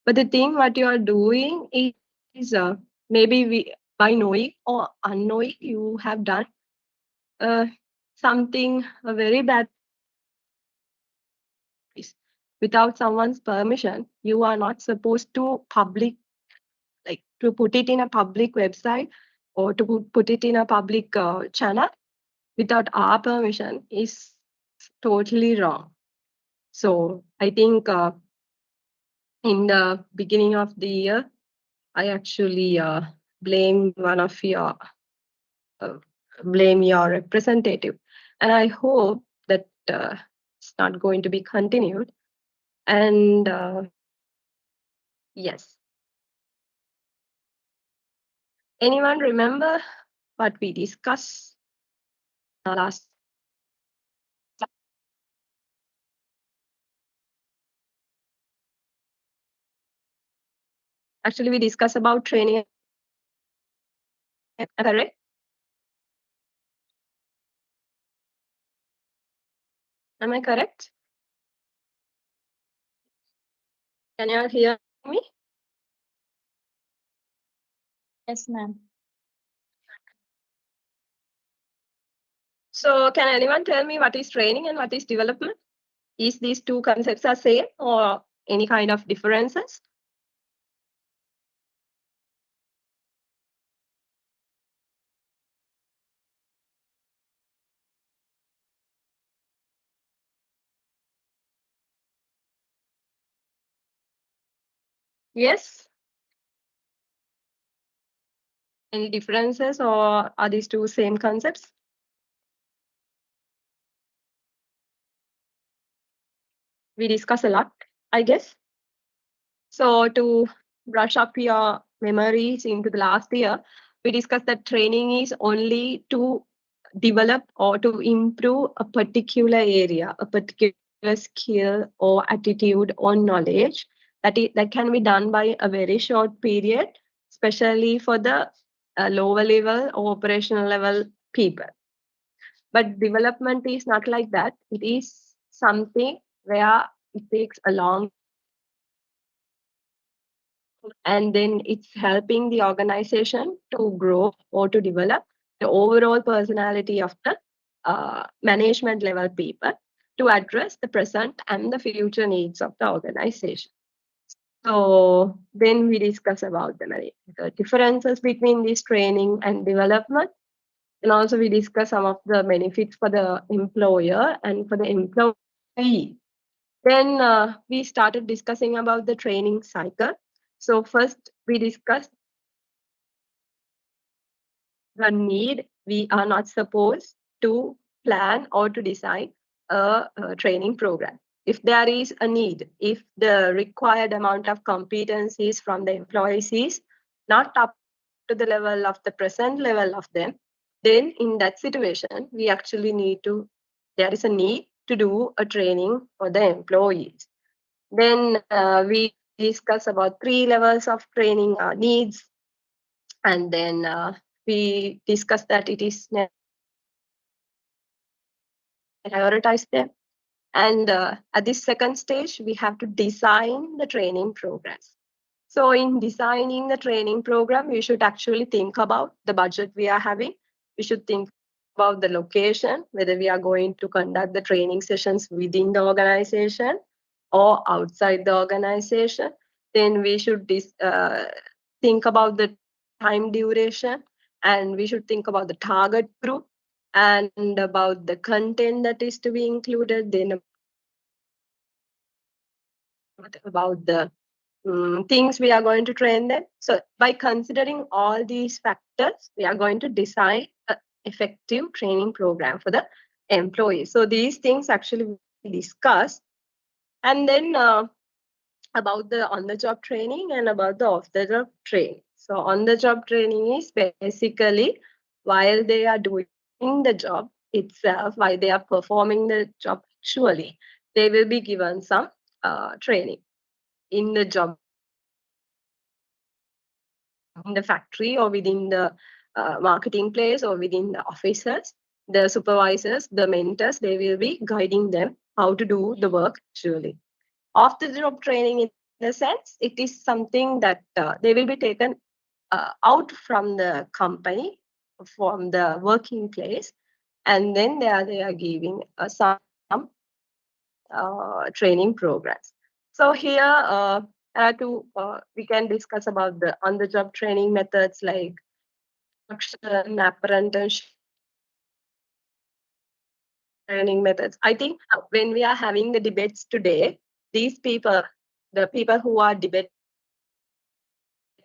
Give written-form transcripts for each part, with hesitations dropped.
But the thing what you are doing is maybe by knowing or unknowing you have done something very bad. Without someone's permission, you are not supposed to public, like to put it in a public website or to put it in a public channel without our permission is totally wrong. So I think in the beginning of the year, I actually blame one of your uh, blame your representative, and I hope that it's not going to be continued. And yes, anyone remember what we discussed last? Actually, we discussed about training. Correct? Am I correct? Can you all hear me? Yes, ma'am. So, can anyone tell me what is training and what is development? Is these two concepts are same or any kind of differences? Yes. Any differences or are these two same concepts? We discuss a lot, I guess. So to brush up your memories into the last year, we discussed that training is only to develop or to improve a particular area, a particular skill or attitude or knowledge that can be done by a very short period, especially for the lower level or operational level people. But development is not like that. It is something where it takes a long, and then it's helping the organization to grow or to develop the overall personality of the management level people to address the present and the future needs of the organization. So then we discuss about the differences between this training and development. And also we discuss some of the benefits for the employer and for the employee. Then we started discussing about the training cycle. So first we discussed the need. We are not supposed to plan or to design a training program. If there is a need, if the required amount of competencies from the employees is not up to the level of the present level of them, then in that situation, we actually there is a need to do a training for the employees. Then we discuss about 3 levels of training needs, and then we discuss that it is prioritize them. And at this second stage, we have to design the training programs. So in designing the training program, we should actually think about the budget we are having. We should think about the location, whether we are going to conduct the training sessions within the organization or outside the organization. Then we should think about the time duration, and we should think about the target group and about the content that is to be included, then about the things we are going to train them. So by considering all these factors, we are going to design an effective training program for the employees. So these things actually we discuss. And then about the on-the-job training and about the off-the-job training. So on-the-job training is basically while they are doing the job itself, while they are performing the job actually, they will be given some training in the job, in the factory or within the marketing place or within the offices. The supervisors, the mentors, they will be guiding them how to do the work actually. Off the job training in a sense, it is something that they will be taken out from the company, from the working place, and then they are giving some training programs. So here, we can discuss about the on-the-job training methods like apprenticeship training methods. I think when we are having the debates today, these people, the people who are debating,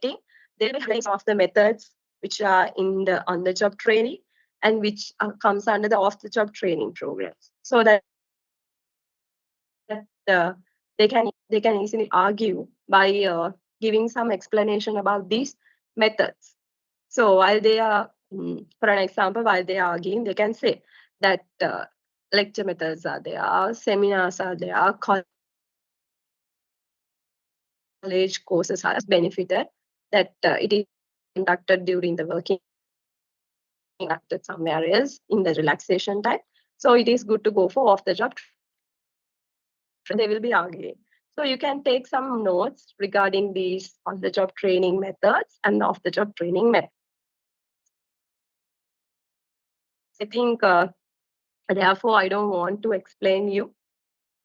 they'll be having some of the methods which are in the on-the-job training and which comes under the off-the-job training programs, so that they can easily argue by giving some explanation about these methods. So while they are, for an example, while they are arguing, they can say that lecture methods are there, seminars are there, college courses are benefited, that it is conducted during the working, conducted somewhere else in the relaxation time. So it is good to go for off the job. They will be arguing. So you can take some notes regarding these on the job training methods and off the job training methods. I think therefore I don't want to explain you.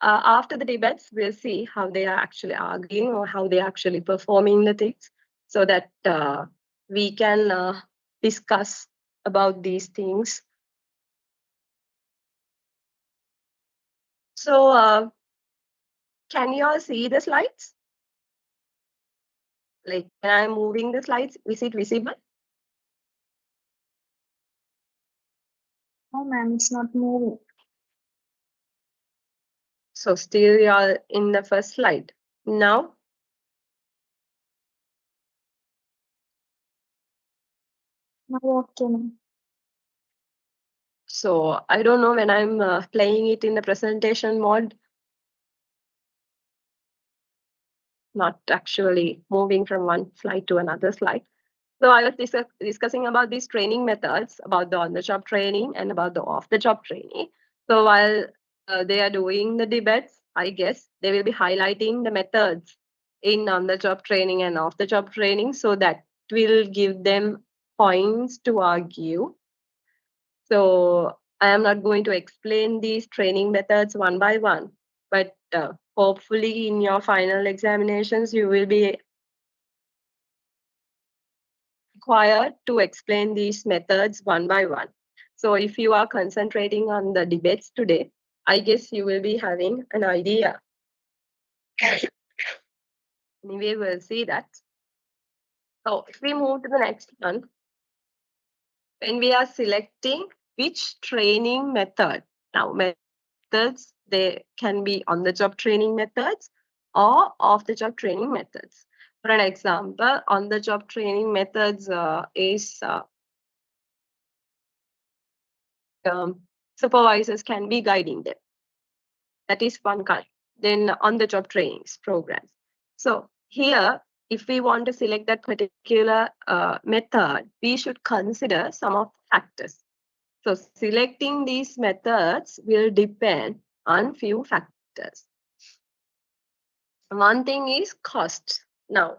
After the debates, we'll see how they are actually arguing or how they are actually performing the things, so that we can discuss about these things. So can you all see the slides? Like when I'm moving the slides, is it visible? No, ma'am, it's not moving. So still you are in the first slide. Now, No, okay, ma'am. so I don't know when I'm playing it in the presentation mode, not actually moving from one slide to another slide. So I was discussing about these training methods, about the on-the-job training and about the off-the-job training. So while they are doing the debates, I guess they will be highlighting the methods in on-the-job training and off-the-job training, so that will give them points to argue. So I am not going to explain these training methods one by one, but hopefully in your final examinations, you will be required to explain these methods one by one. So if you are concentrating on the debates today, I guess you will be having an idea. Anyway, we'll see that. So if we move to the next one, when we are selecting which training method, now methods, they can be on-the-job training methods or off-the-job training methods. For an example, on-the-job training methods is supervisors can be guiding them. That is one kind. Then on-the-job trainings programs. So here, if we want to select that particular method, we should consider some of the factors. So selecting these methods will depend on few factors. One thing is cost. Now,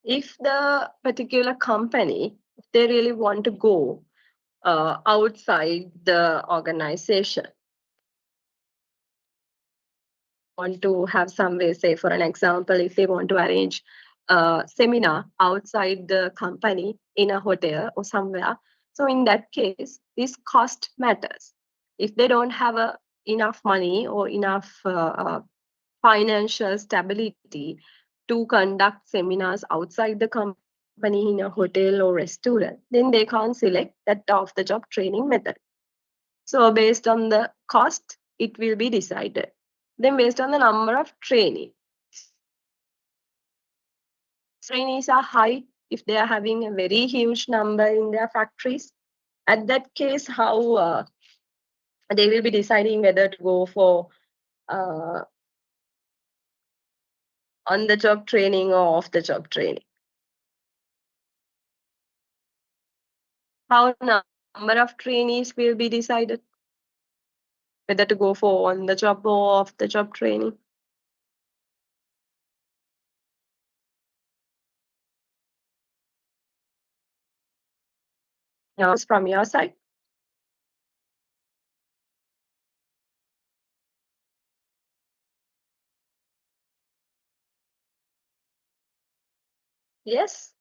if the particular company, if they really want to go outside the organization, want to have some way, say for an example, if they want to arrange a seminar outside the company in a hotel or somewhere, so in that case, this cost matters. If they don't have enough money or enough financial stability to conduct seminars outside the company in a hotel or restaurant, then they can't select that off-the-job training method. So based on the cost, it will be decided. Then based on the number of trainees are high, if they are having a very huge number in their factories, at that case, how they will be deciding whether to go for on-the-job training or off-the-job training. How number of trainees will be decided whether to go for on-the-job or off-the-job training. else from your side? Yes.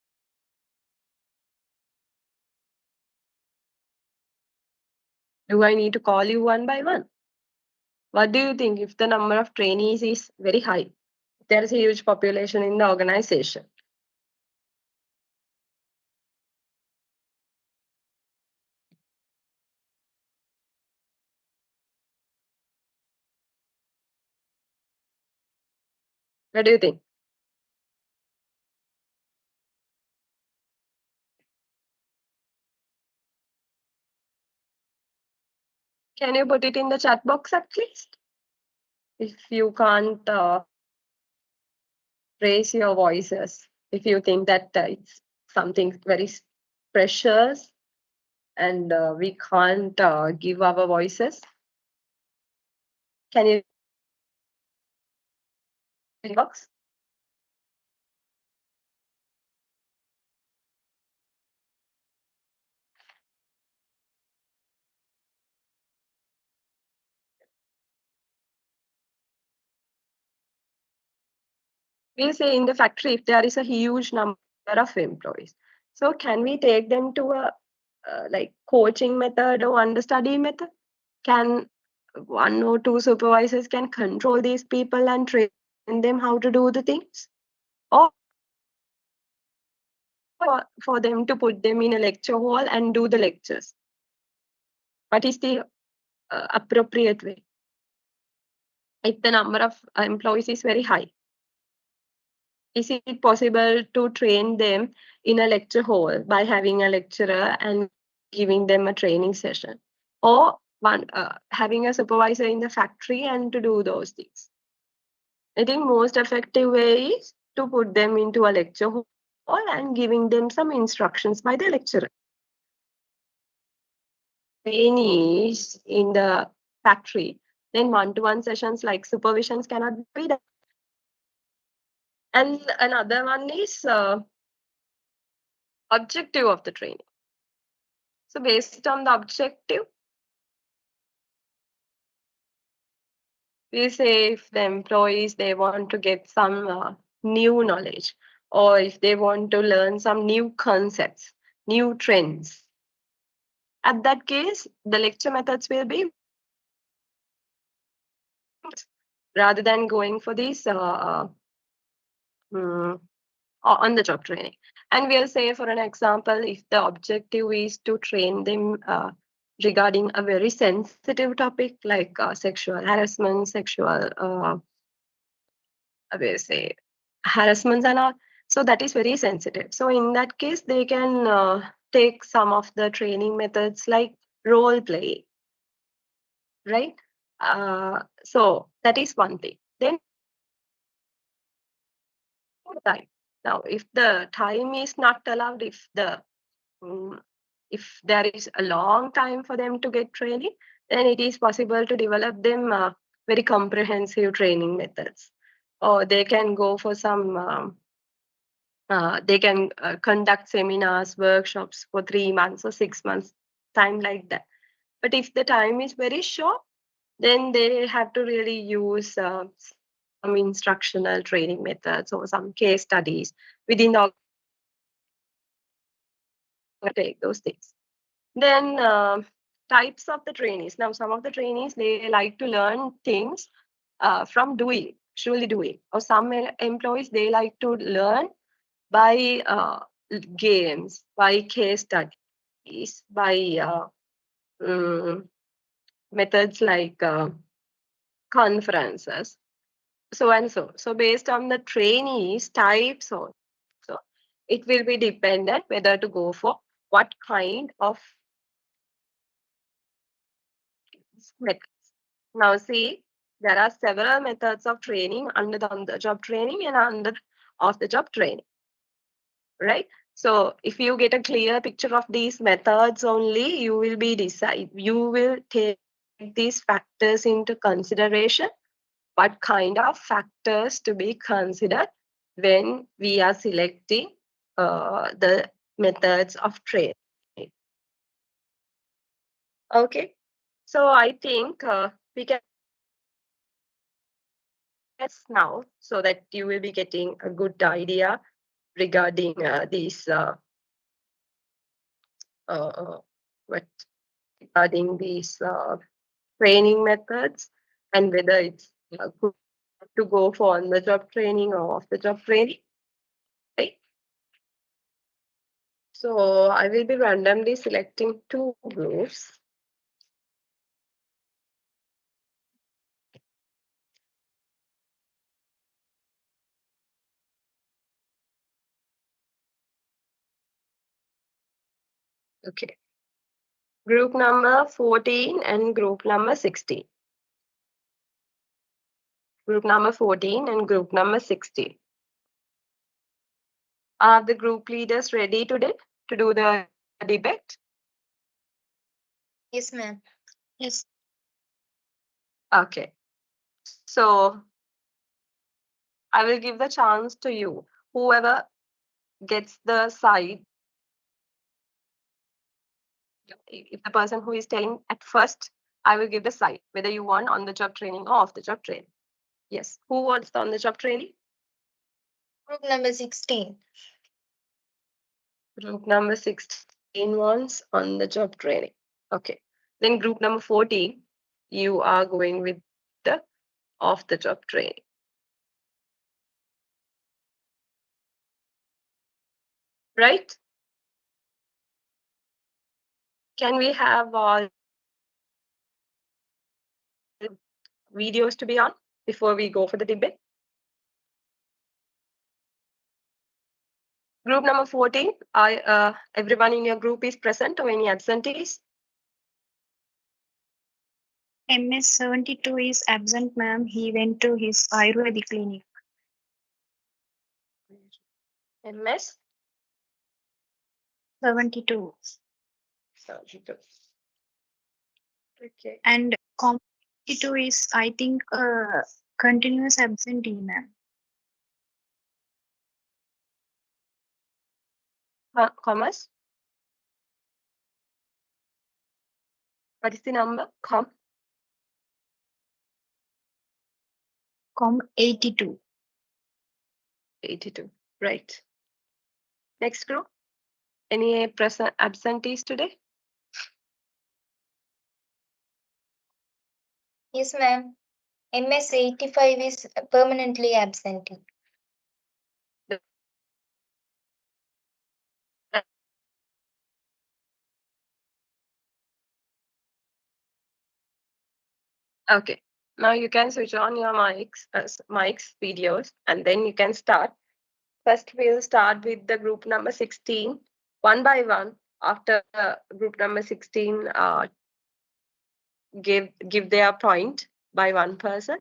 Do I need to call you one by one? What do you think if the number of trainees is very high? There is a huge population in the organization. What do you think? Can you put it in the chat box at least? If you can't raise your voices, if you think that it's something very precious and we can't give our voices, can you inbox? We'll say in the factory if there is a huge number of employees. So can we take them to a like coaching method or understudy method? Can one or two supervisors can control these people and train them how to do the things? Or for them to put them in a lecture hall and do the lectures? What is the appropriate way? If the number of employees is very high, is it possible to train them in a lecture hall by having a lecturer and giving them a training session, or having a supervisor in the factory and to do those things? I think most effective way is to put them into a lecture hall and giving them some instructions by the lecturer. Trainees in the factory, then one-to-one sessions like supervisions cannot be done. And another one is objective of the training. So based on the objective, we say if the employees, they want to get some new knowledge, or if they want to learn some new concepts, new trends. At that case, the lecture methods will be rather than going for these on the job training. And we'll say, for an example, if the objective is to train them regarding a very sensitive topic like sexual harassment, we'll say harassment and all. So that is very sensitive. So in that case, they can take some of the training methods like role play, right? So that is one thing. Then time. Now, if the time is not allowed, if there is a long time for them to get training, then it is possible to develop them very comprehensive training methods. Or they can go for they can conduct seminars, workshops for 3 months or 6 months, time like that. But if the time is very short, then they have to really use some instructional training methods or some case studies within the take those things. Then types of the trainees. Now, some of the trainees, they like to learn things from doing, actually doing. Or some employees, they like to learn by games, by case studies, by methods like conferences, so and so. So based on the trainees types also, it will be dependent whether to go for what kind of methods. Now see, there are several methods of training under the on-the-job training and under off-the-job training, right? So if you get a clear picture of these methods only, you will take these factors into consideration. What kind of factors to be considered when we are selecting the methods of training. Okay. So I think we can test now so that you will be getting a good idea regarding these uh, what regarding these training methods and whether it's good to go for on-the-job training or off-the-job training. Right? So I will be randomly selecting two groups. Okay. Group number 14 and group number 16. Group number 14 and group number 16. Are the group leaders ready today to do the debate? Yes, ma'am. Yes. Okay. So I will give the chance to you. Whoever gets the side, if the person who is telling at first, I will give the side, whether you want on the job training or off the job training. Yes. Who wants the on the job training? Group number 16. Group number 16 wants on the job training. Okay. Then group number 14, you are going with the off the job training. Right? Can we have all videos to be on before we go for the debate? Group number 14, everyone in your group is present or any absentees? MS 72 is absent, ma'am. He went to his Ayurvedic clinic. MS? 72. 72. Okay. And COM 82 is, I think, continuous absentee, ma'am. Commerce? What is the number? COM 82. 82. Right. Next group. Any present absentees today? Yes, ma'am. MS 85 is permanently absentee. Okay. Now you can switch on your mics videos, and then you can start. First, we'll start with the group number 16, one by one. After group number 16 give their point by one person.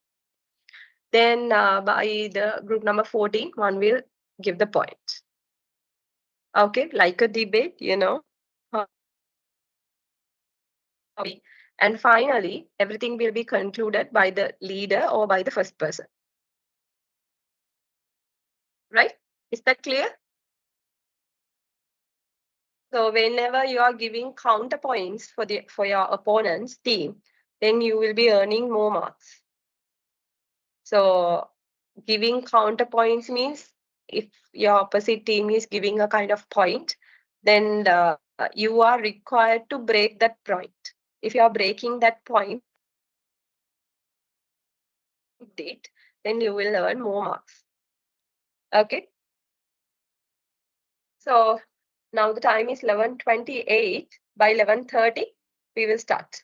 Then by the group number 14, one will give the point. Okay, like a debate, you know. And finally, everything will be concluded by the leader or by the first person. Right? Is that clear? So whenever you are giving counterpoints for your opponent's team, then you will be earning more marks. So giving counterpoints means if your opposite team is giving a kind of point, then you are required to break that point. If you are breaking that point, then you will earn more marks. Okay. So now the time is 11:28. By 11:30, we will start.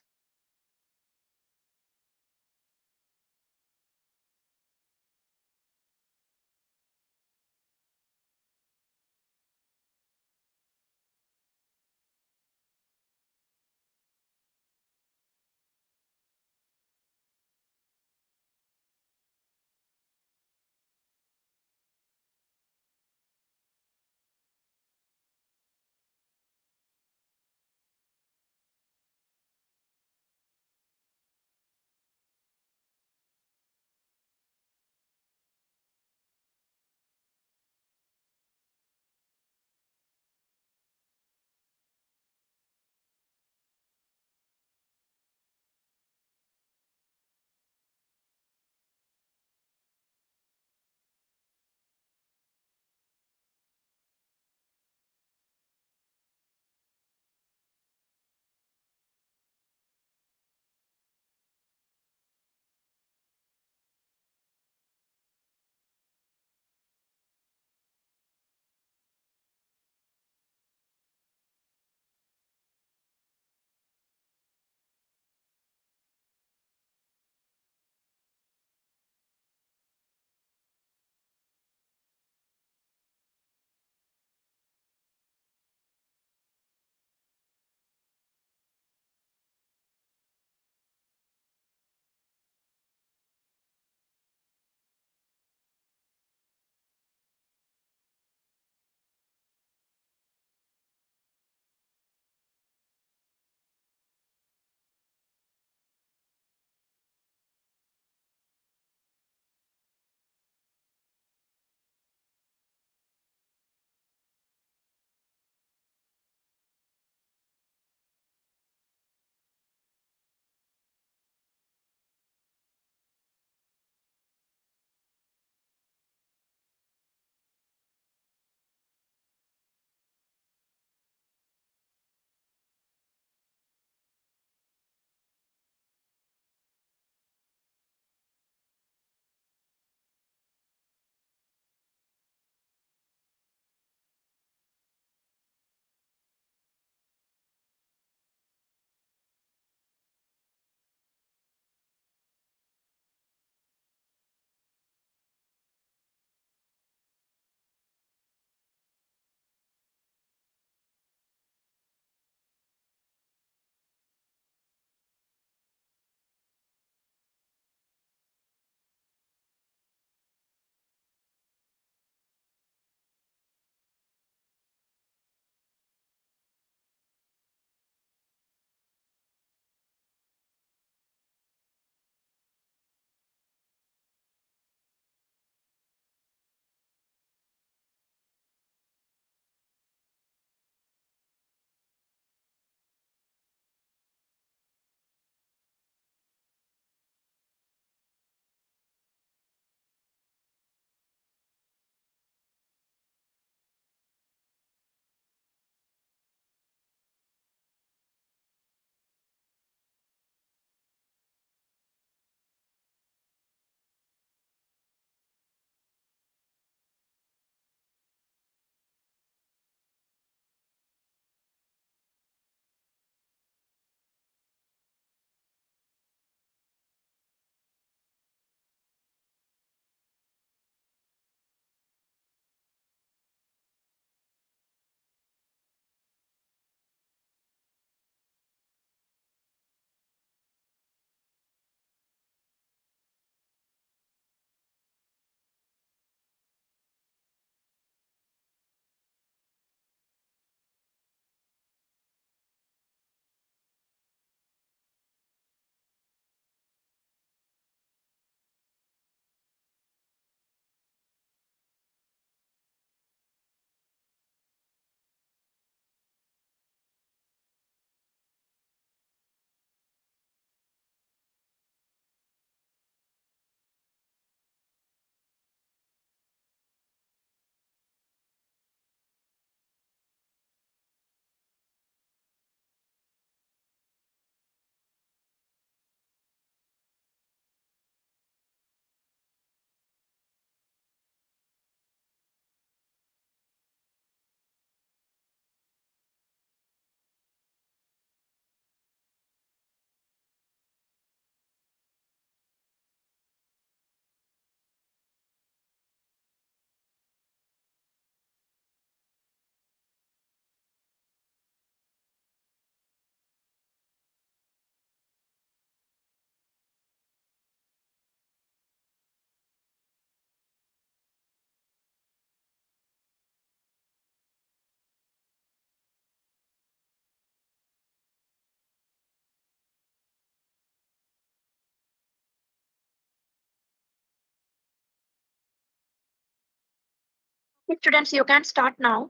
Students, you can start now.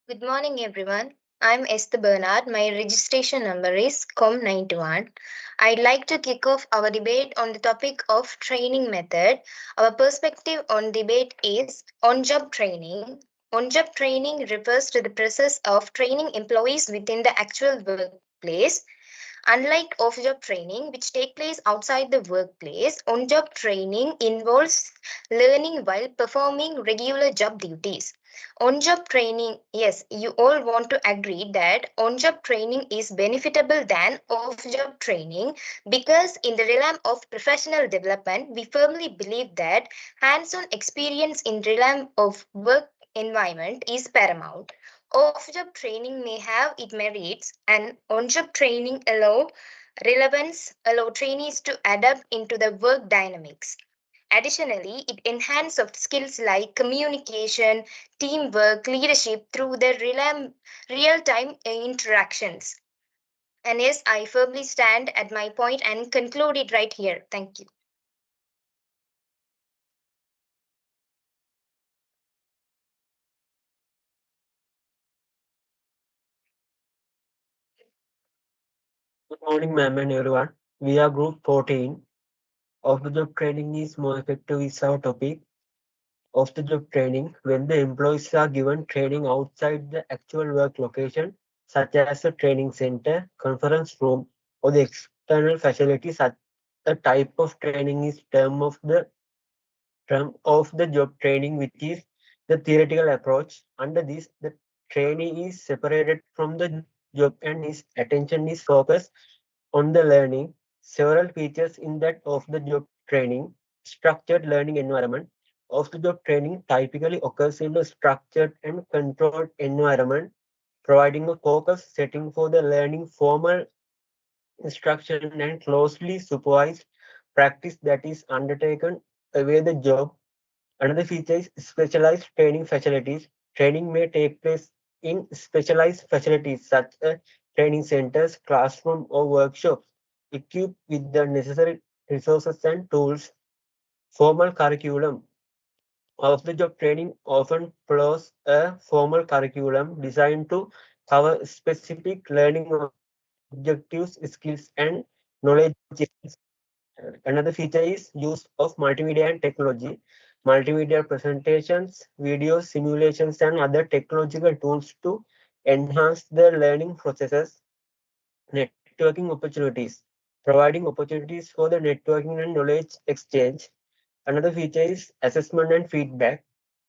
Good morning, everyone. I'm Esther Bernard. My registration number is COM91. I'd like to kick off our debate on the topic of training method. Our perspective on debate is on job training. On job training refers to the process of training employees within the actual workplace. Unlike off-job training, which take place outside the workplace, on-job training involves learning while performing regular job duties. On-job training, yes, you all want to agree that on-job training is benefitable than off-job training because in the realm of professional development, we firmly believe that hands-on experience in the realm of work environment is paramount. Off-job training may have its merits, and on-job training allow trainees to adapt into the work dynamics. Additionally, it enhances soft skills like communication, teamwork, leadership through the real-time interactions. And yes, I firmly stand at my point and conclude it right here. Thank you. Good morning, ma'am and everyone. We are group 14. Off-the-job training is more effective is our topic. Off-the-job training, when the employees are given training outside the actual work location, such as a training center, conference room, or the external facility, such a type of training is term of the job training, which is the theoretical approach. Under this, the trainee is separated from the job and his attention is focused on the learning. Several features in that of the job training, structured learning environment. Of the job training typically occurs in a structured and controlled environment, providing a focus setting for the learning, formal instruction, and closely supervised practice that is undertaken away the job. Another feature is specialized training facilities. Training may take place in specialized facilities such as training centers, classroom, or workshops, equipped with the necessary resources and tools. Formal curriculum. Of the job training often follows a formal curriculum designed to cover specific learning objectives, skills, and knowledge. Another feature is use of multimedia and technology. Multimedia presentations, videos, simulations, and other technological tools to enhance the learning processes. Networking opportunities, providing opportunities for the networking and knowledge exchange. Another feature is assessment and feedback.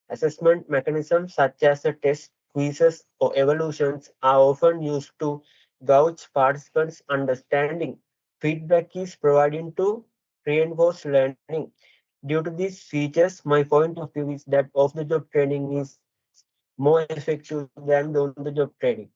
Assessment mechanisms such as the test, quizzes, or evaluations are often used to gauge participants' understanding. Feedback is provided to reinforce learning. Due to these features, my point of view is that off-the-job training is more effective than the on-the-job training.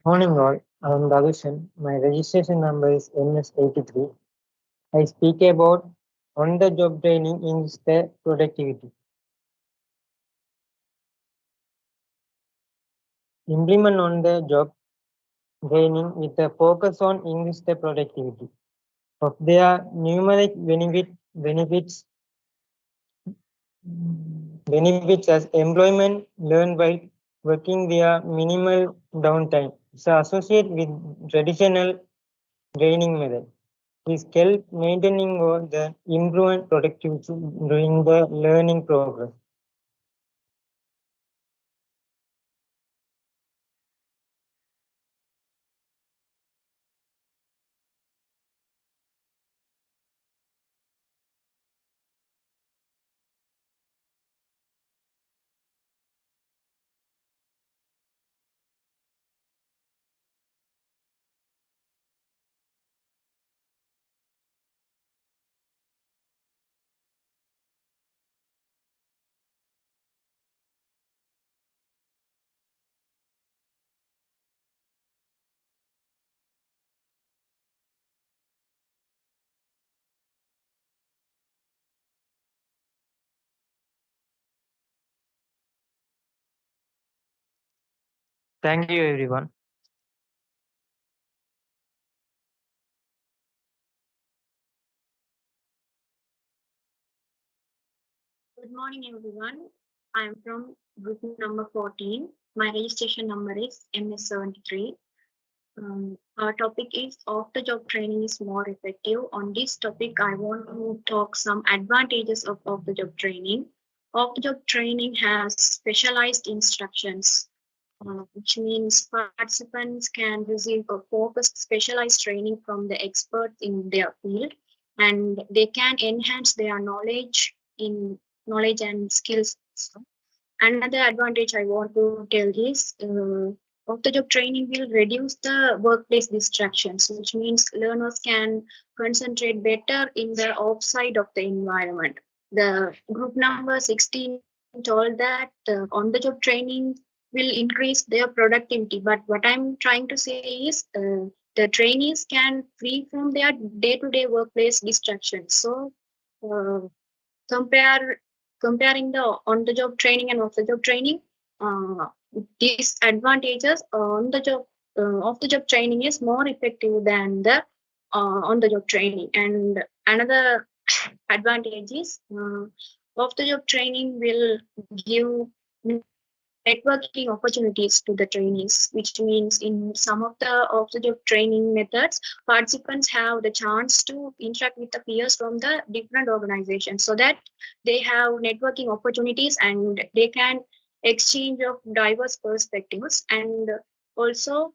Morning all, I am Ragushan. My registration number is MS83. I speak about on-the-job training in the productivity. Implement on-the-job training with a focus on increase the productivity. Of their numerous benefits as employment learn by working via minimal downtime. So associate with traditional training method. This help maintaining or the improvement productivity during the learning progress. Thank you, everyone. Good morning, everyone. I am from group number 14. My registration number is MS73. Our topic is off-the-job training is more effective. On this topic, I want to talk some advantages of off-the-job training. Off-the-job training has specialized instructions, which means participants can receive a focused specialized training from the experts in their field, and they can enhance their knowledge and skills. Another advantage I want to tell is off-the-job training will reduce the workplace distractions, which means learners can concentrate better in the offside of the environment. The group number 16 told that on-the-job training will increase their productivity, but what I'm trying to say is the trainees can free from their day-to-day workplace distractions. So uh, comparing the on the job training and off the job training, disadvantages on the job off the job training is more effective than the on the job training. And another advantage is off the job training will give networking opportunities to the trainees, which means in some of the off-the-job training methods, participants have the chance to interact with the peers from the different organizations so that they have networking opportunities and they can exchange of diverse perspectives. And also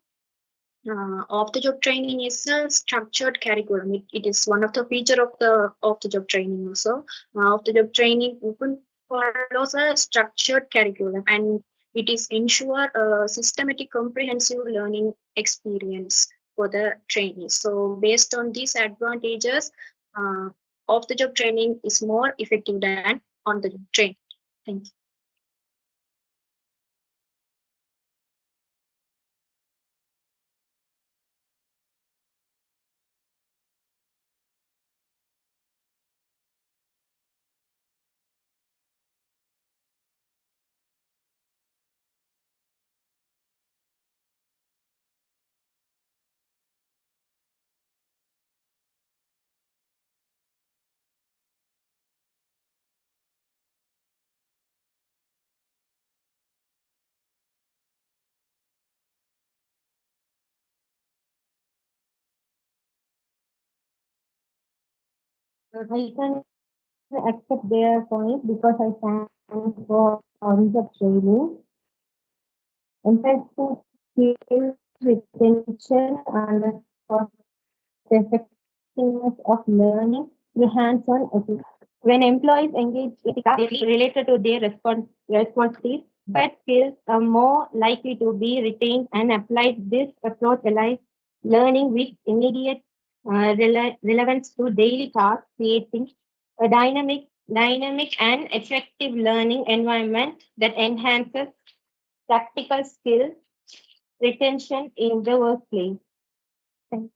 off-the-job training is a structured curriculum. It is one of the feature of the off-the-job training also. Off-the-job training often follows a structured curriculum, and it is ensure a systematic, comprehensive learning experience for the trainees. So based on these advantages, off-the-job training is more effective than on-the-job training. Thank you. I can accept their point because I stand for on-job training. Emphasis skills, retention, and the effectiveness of learning through hands-on experience. When employees engage in tasks related to their responsibilities, but skills are more likely to be retained and applied. This approach aligns learning with immediate relevance to daily tasks, creating a dynamic and effective learning environment that enhances practical skills retention in the workplace. Thank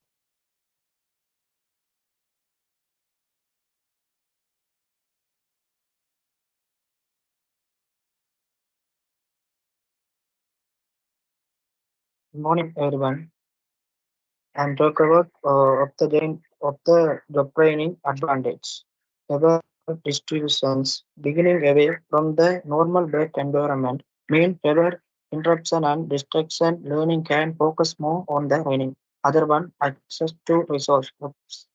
Good morning, everyone. I'm talk about of the job training advantage. Our distributions beginning away from the normal work environment mean fewer interruption and distraction. Learning can focus more on the training. Other one, access to resource.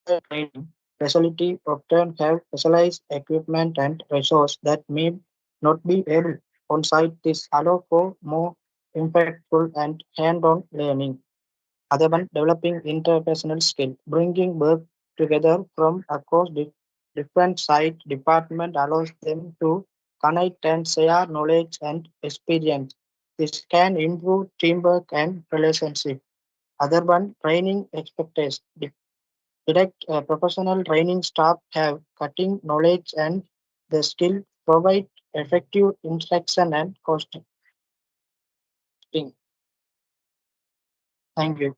The training facility often have specialized equipment and resource that may not be able on site. This allow for more impactful and hand-on learning. Other one, developing interpersonal skill, bringing work together from across different site department allows them to connect and share knowledge and experience. This can improve teamwork and relationship. Other one, training expectations. Direct professional training staff have cutting knowledge and the skill provide effective instruction and coaching. Thank you.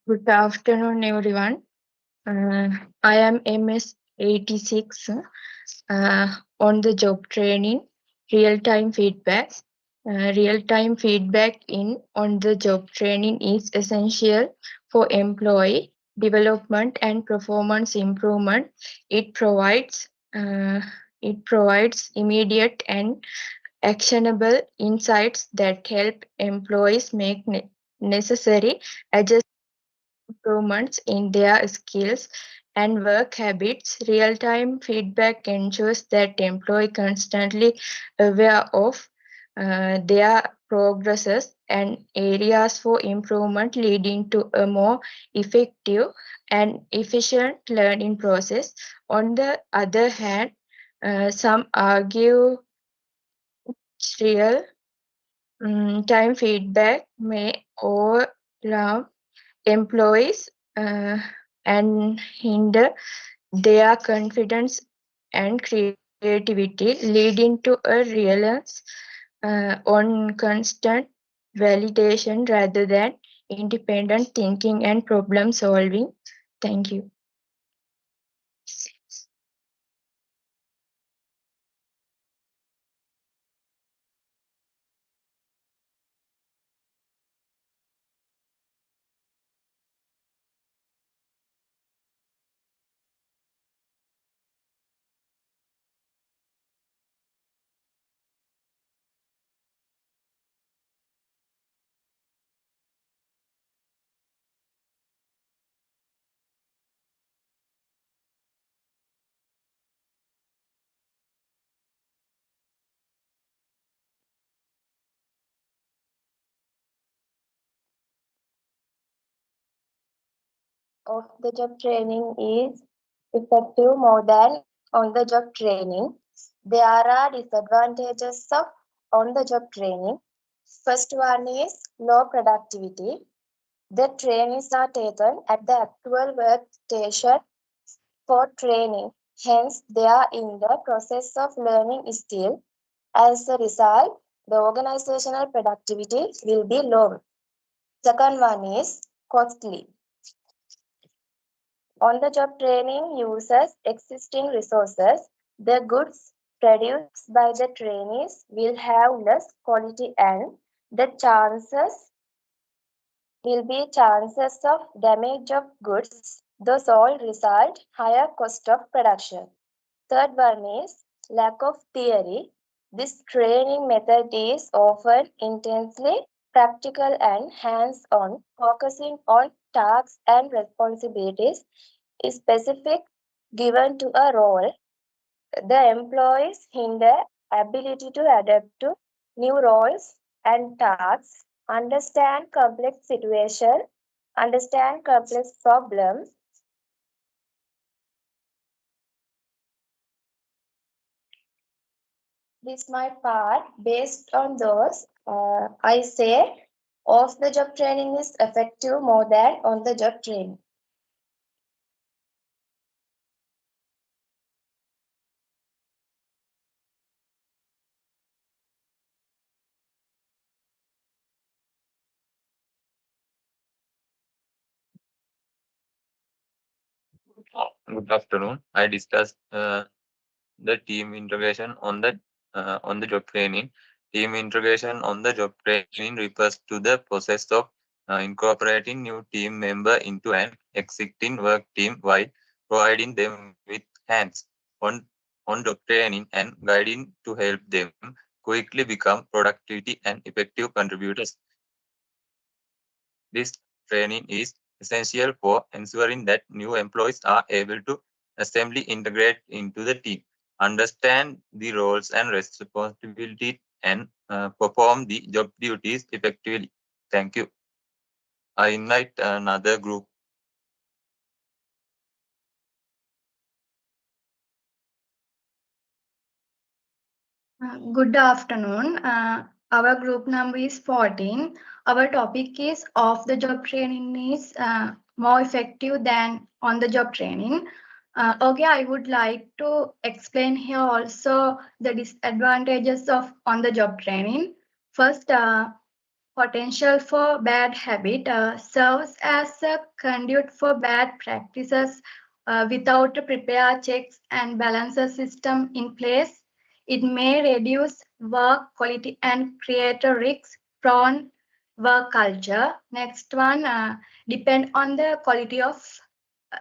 Good afternoon, everyone. I am MS 86 on the job training, real-time feedback. Real-time feedback in on the job training is essential for employee development and performance improvement. It provides uh, immediate and actionable insights that help employees make necessary adjustments improvements in their skills and work habits. Real-time feedback ensures that employees constantly aware of their progresses and areas for improvement, leading to a more effective and efficient learning process. On the other hand, some argue real time feedback may overwhelm employees and hinder their confidence and creativity, leading to a reliance on constant validation rather than independent thinking and problem solving. Thank you. Of the job training is effective more than on the job training. There are disadvantages of on the job training. First one is low productivity. The trainees are taken at the actual workstation for training. Hence, they are in the process of learning skill. As a result, the organizational productivity will be low. Second one is costly. On-the-job training uses existing resources. The goods produced by the trainees will have less quality and the chances will be chances of damage of goods. Those all result higher cost of production. Third one is lack of theory. This training method is often intensely practical and hands-on, focusing on tasks and responsibilities specific given to a role. The employees hinder ability to adapt to new roles and tasks understand complex situation, understand complex problems. This my part. Based on those, I say off-the-job training is effective more than on-the-job training. Good afternoon. I discussed the team integration on the job training. Team integration on the job training refers to the process of incorporating new team member into an existing work team while providing them with hands on job training and guiding to help them quickly become productivity and effective contributors. This training is essential for ensuring that new employees are able to assembly integrate into the team, understand the roles and responsibilities, and perform the job duties effectively. Thank you. I invite another group. Good afternoon. Our group number is 14. Our topic is off-the-job training is more effective than on-the-job training. Okay, I would like to explain here also the disadvantages of on-the-job training. First, potential for bad habit serves as a conduit for bad practices without a prepared checks and balances system in place. It may reduce work quality and create a risk-prone work culture. Next one, depend on the quality of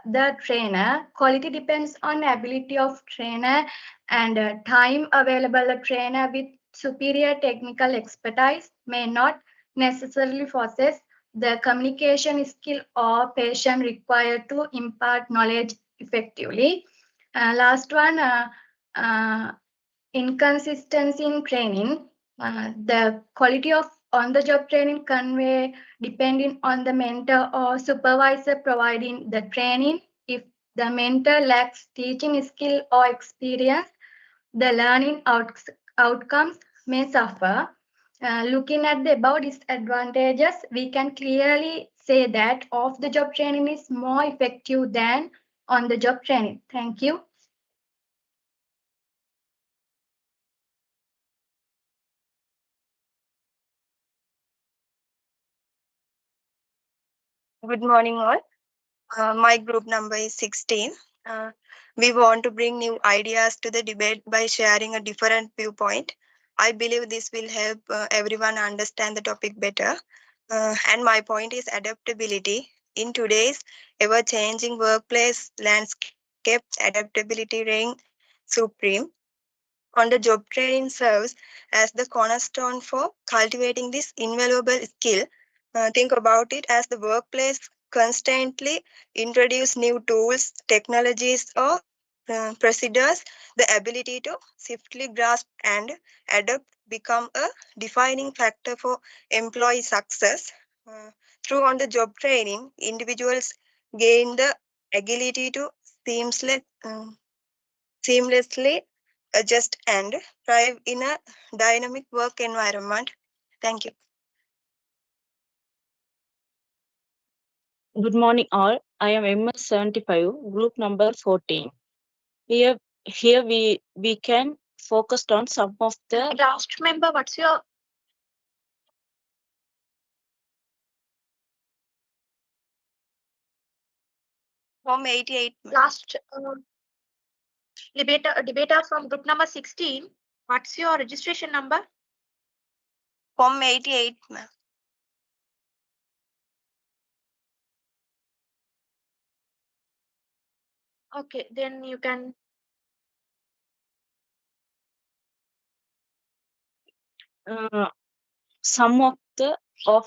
the trainer. Quality depends on ability of trainer and time available. A trainer with superior technical expertise may not necessarily possess the communication skill or patience required to impart knowledge effectively. Last one, inconsistency in training. The quality of on-the-job training convey depending on the mentor or supervisor providing the training. If the mentor lacks teaching skill or experience, the learning outcomes may suffer. Looking at the above disadvantages, we can clearly say that off-the-job training is more effective than on-the-job training. Thank you. Good morning, all. My group number is 16. We want to bring new ideas to the debate by sharing a different viewpoint. I believe this will help everyone understand the topic better. And my point is adaptability. In today's ever-changing workplace landscape, adaptability reigns supreme. On-the-job training serves as the cornerstone for cultivating this invaluable skill. Think about it as the workplace constantly introduce new tools, technologies, or procedures. The ability to swiftly grasp and adapt become a defining factor for employee success. Through on-the-job training, individuals gain the ability to seamlessly adjust and thrive in a dynamic work environment. Thank you. Good morning, all. I am MS75, group number 14. Here we can focus on some of the Last member, what's your Form 88. last debater from group number 16? What's your registration number? Form 88, ma'am. Okay, then you can. some of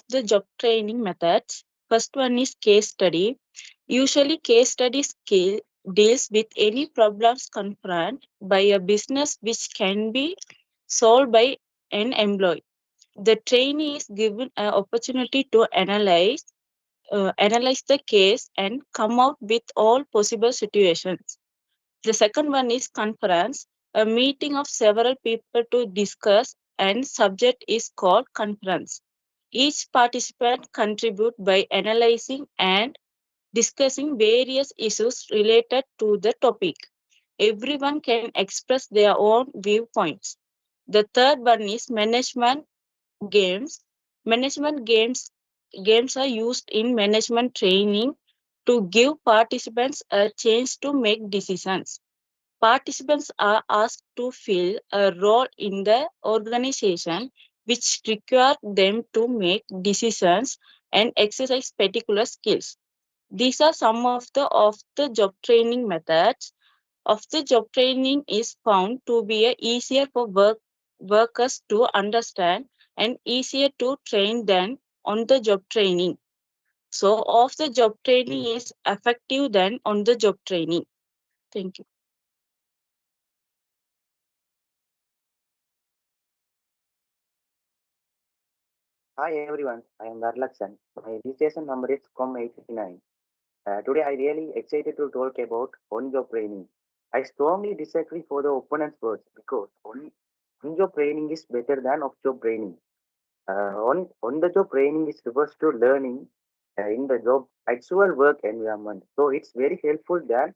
the job training methods. First one is case study. Usually, case study skill deals with any problems confronted by a business which can be solved by an employee. The trainee is given an opportunity to analyze the case and come out with all possible situations. The second one is conference, a meeting of several people to discuss, and subject is called conference. Each participant contribute by analyzing and discussing various issues related to the topic. Everyone can express their own viewpoints. The third one is management games. Games are used in management training to give participants a chance to make decisions. Participants are asked to fill a role in the organization which require them to make decisions and exercise particular skills. These are some of the off-the-job training methods. Off-the-job training is found to be easier for workers to understand and easier to train than on-the-job training. So off-the-job training is effective than on-the-job training. Thank you. Hi everyone, I am Varlaksan. My registration number is COM859. Today I really excited to talk about on-job training. I strongly disagree for the opponent's words because on-job training is better than off-job training. On-the-job training is refers to learning in the job actual work environment. So it's very helpful than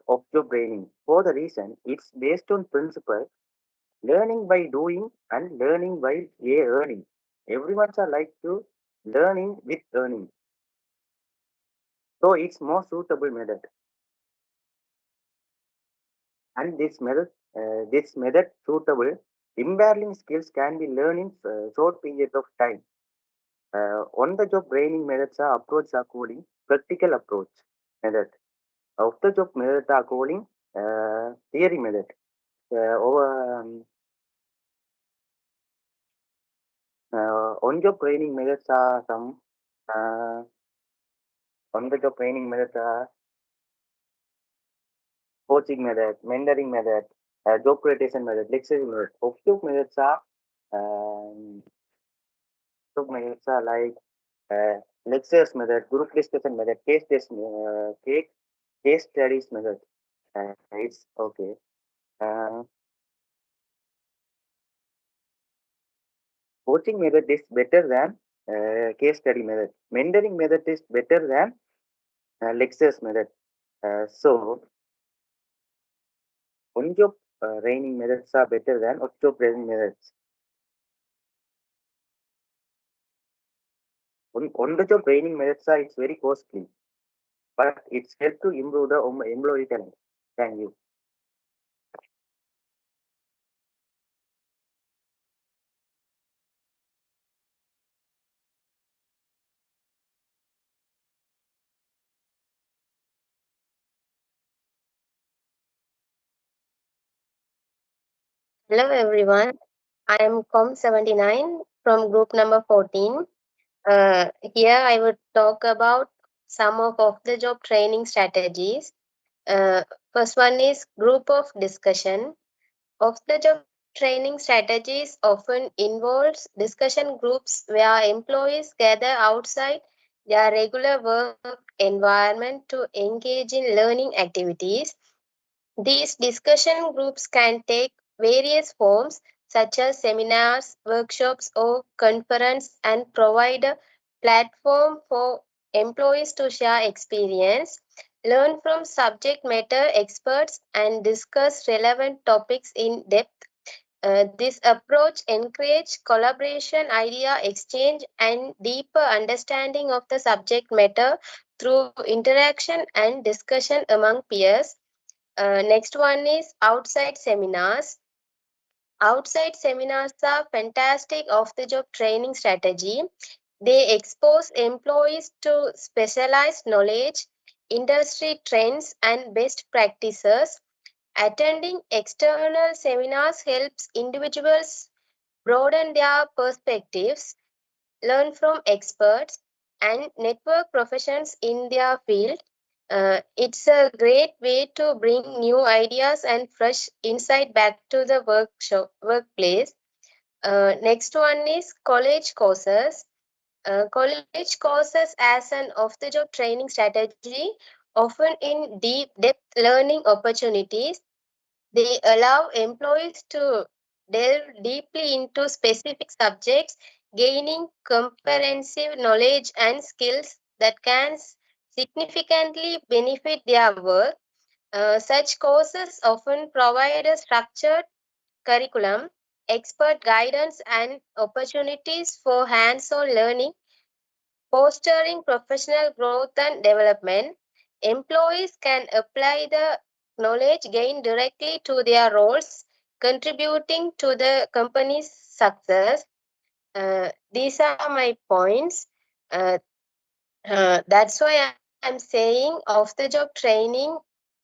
off-job training. For the reason it's based on principle learning by doing and learning by earning. Everyone's are like to learning with earning. So it's more suitable method. And this method suitable. Imbalance skills can be learned in short period of time. On-the-job training methods are approach are calling practical approach method. Off-the-job method are calling theory method. On-job training methods are some on-the-job training methods are coaching method, mentoring method, job creation method, lecturing method. Off-job methods are like lectures method, group discussion method, case studies method. It's okay. Coaching method is better than case study method. Mentoring method is better than lectures method. So on-job training methods are better than off-job training methods. On-the-job training methods are it's very costly, but it's help to improve the employee talent. Thank you. Hello everyone, I am COM79 from group number 14. Here I would talk about some of the job training strategies. First one is group of discussion. Of the job training strategies often involves discussion groups where employees gather outside their regular work environment to engage in learning activities. These discussion groups can take various forms such as seminars, workshops, or conference and provide a platform for employees to share experience, learn from subject matter experts, and discuss relevant topics in depth. This approach encourages collaboration, idea exchange, and deeper understanding of the subject matter through interaction and discussion among peers. Next one is outside seminars. Outside seminars are fantastic off-the-job training strategy. They expose employees to specialized knowledge, industry trends, and best practices. Attending external seminars helps individuals broaden their perspectives, learn from experts, and network professions in their field. It's a great way to bring new ideas and fresh insight back to the workplace. Next one is college courses. College courses as an off-the-job training strategy, often in deep depth learning opportunities. They allow employees to delve deeply into specific subjects, gaining comprehensive knowledge and skills that can significantly benefit their work. Such courses often provide a structured curriculum, expert guidance, and opportunities for hands-on learning, fostering professional growth and development. Employees can apply the knowledge gained directly to their roles, contributing to the company's success. These are my points. That's why I'm saying off the job training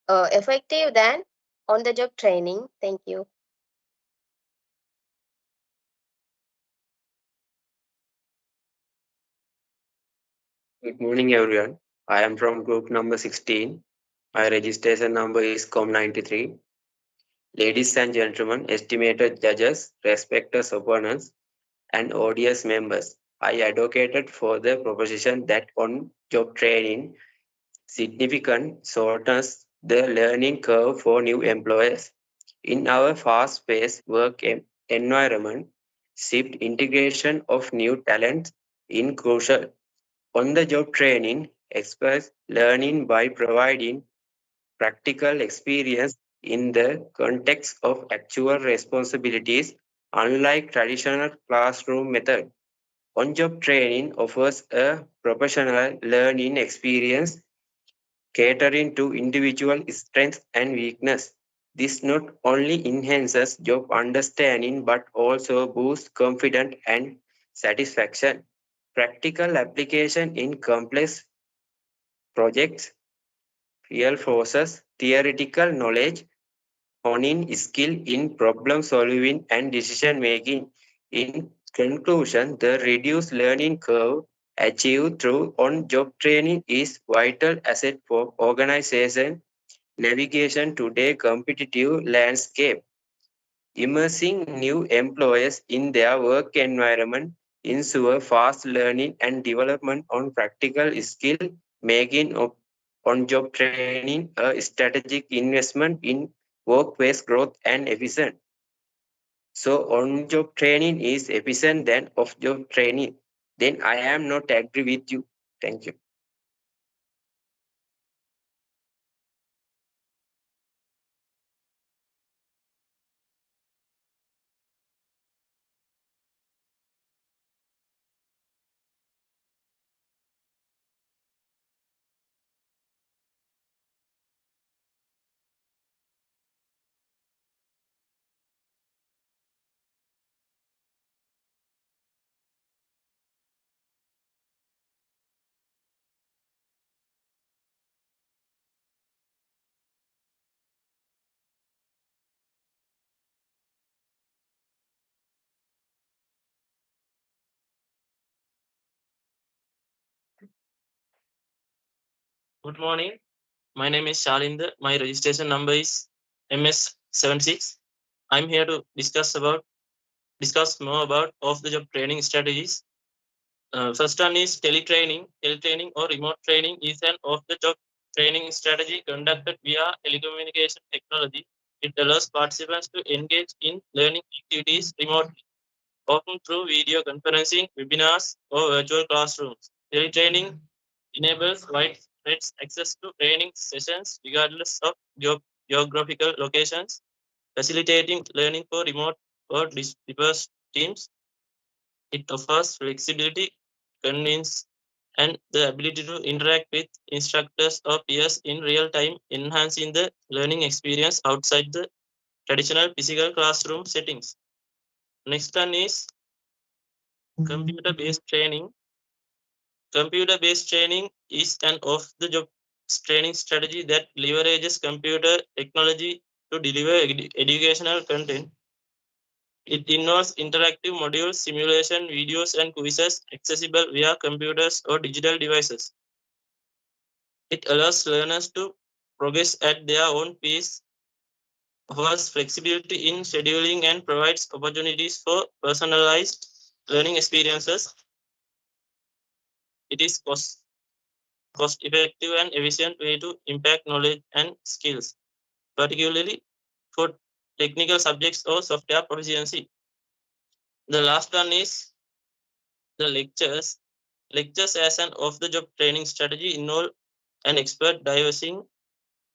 effective than on the job training. Thank you. Good morning, everyone. I am from group number 16. My registration number is COM93. Ladies and gentlemen, estimated judges, respected opponents, and audience members, I advocated for the proposition that on-job training significantly shortens the learning curve for new employers. In our fast-paced work environment, shift integration of new talents is crucial. On-the-job training experts learning by providing practical experience in the context of actual responsibilities, unlike traditional classroom method. On-job training offers a professional learning experience catering to individual strengths and weakness. This not only enhances job understanding but also boosts confidence and satisfaction. Practical application in complex projects reinforces theoretical knowledge, honing skill in problem solving and decision making. In conclusion, the reduced learning curve achieved through on-job training is vital asset for organization navigation today competitive landscape. Immersing new employees in their work environment ensure fast learning and development on practical skill, making on-job training a strategic investment in workplace growth and efficient. So on-job training is efficient than off-job training. Then I am not agree with you. Thank you. Good morning. My name is Shalinder. My registration number is MS76. I'm here to discuss more about off-the-job training strategies. First one is teletraining. Teletraining or remote training is an off-the-job training strategy conducted via telecommunication technology. It allows participants to engage in learning activities remotely, often through video conferencing, webinars, or virtual classrooms. Teletraining enables widespread access to training sessions regardless of geographical locations, facilitating learning for remote or dispersed teams. It offers flexibility, convenience, and the ability to interact with instructors or peers in real time, enhancing the learning experience outside the traditional physical classroom settings. Next one is computer-based training. Computer-based training is an off-the-job training strategy that leverages computer technology to deliver educational content. It involves interactive modules, simulation, videos, and quizzes accessible via computers or digital devices. It allows learners to progress at their own pace offers flexibility in scheduling and provides opportunities for personalized learning experiences. It is cost-effective and efficient way to impact knowledge and skills, particularly for technical subjects or software proficiency. The last one is the lectures. Lectures as an off-the-job training strategy involve an expert diversing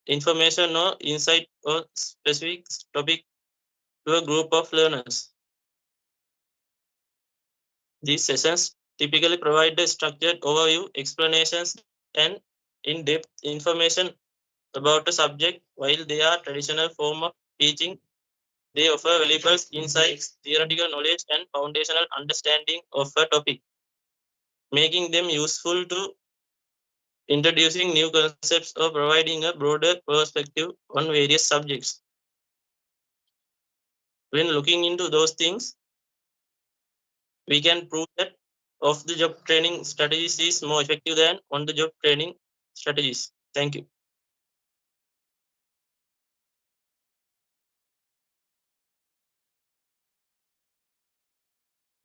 information or insight or specific topic to a group of learners. These sessions typically provide a structured overview, explanations, and in-depth information about a subject. While they are traditional form of teaching, they offer valuable insights, theoretical knowledge, and foundational understanding of a topic, making them useful to introducing new concepts or providing a broader perspective on various subjects. When looking into those things, we can prove that off-the-job training strategies is more effective than on-the-job training strategies. Thank you.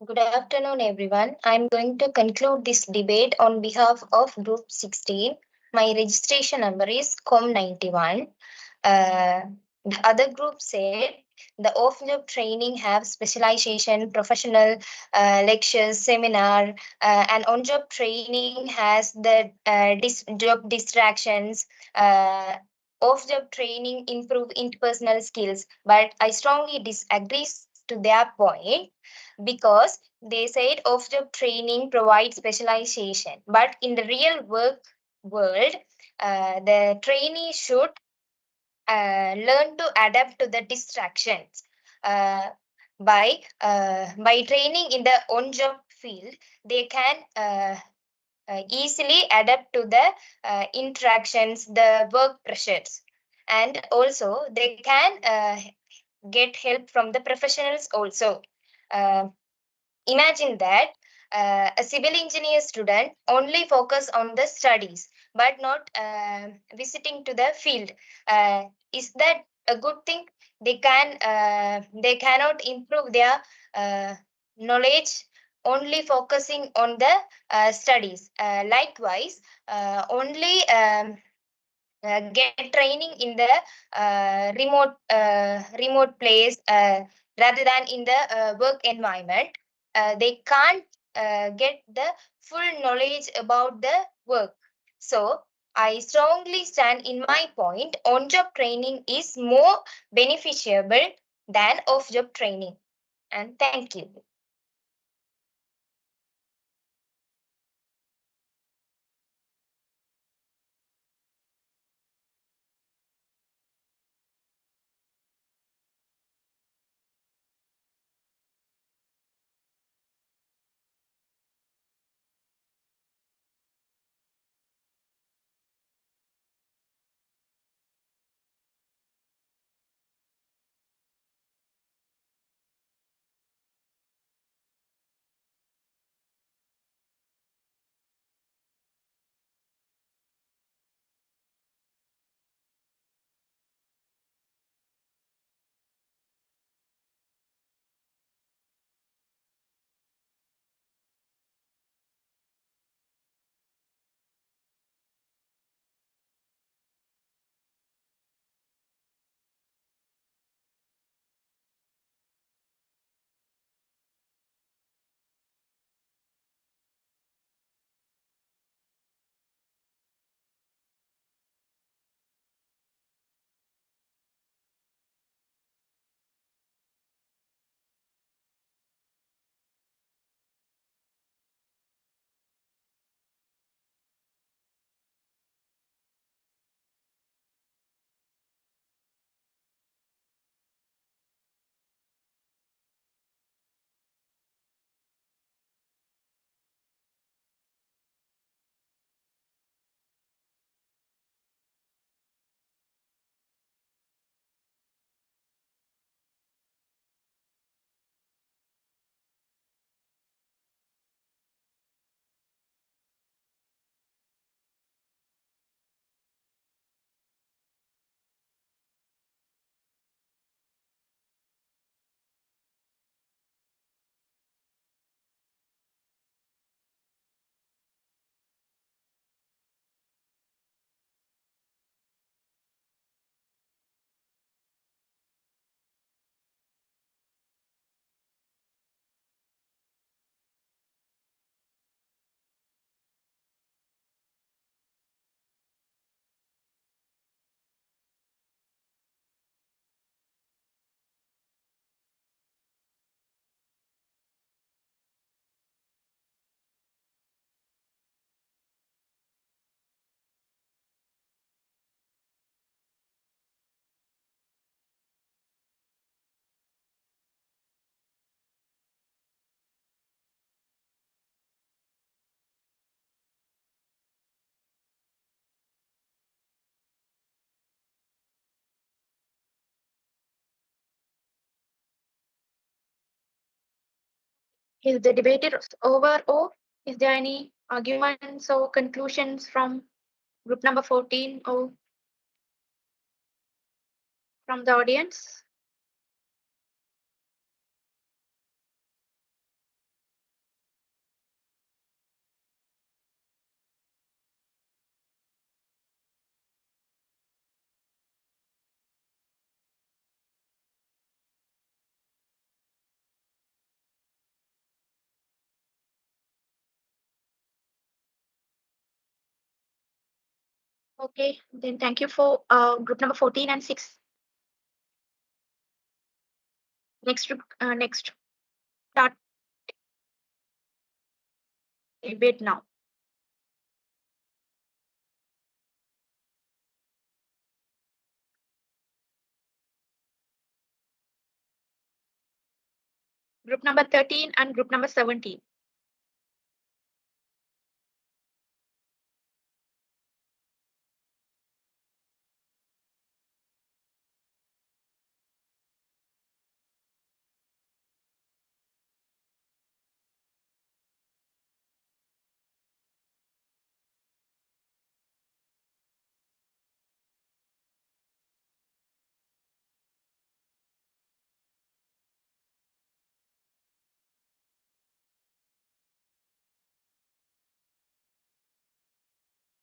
Good afternoon, everyone. I'm going to conclude this debate on behalf of Group 16. My registration number is COM91. The other group said the off-job training have specialization, professional lectures, seminar, and on-job training has the job distractions. Off-job training improve interpersonal skills, but I strongly disagree to their point, because they said off-job training provides specialization, but in the real work world, the trainee should learn to adapt to the distractions. By training in the on-job field, they can easily adapt to the interactions, the work pressures, and also they can get help from the professionals also. Imagine that a civil engineer student only focus on the studies but not visiting to the field. Is that a good thing? They cannot improve their knowledge only focusing on the studies. Likewise, only get training in the remote place rather than in the work environment. They can't get the full knowledge about the work. So I strongly stand in my point. On-job training is more beneficial than off-job training. And thank you. Is the debate is over, or is there any arguments or conclusions from group number 14 or from the audience? Okay, then thank you for group number 14 and 6. Next group, next start debate now. Group number 13 and group number 17.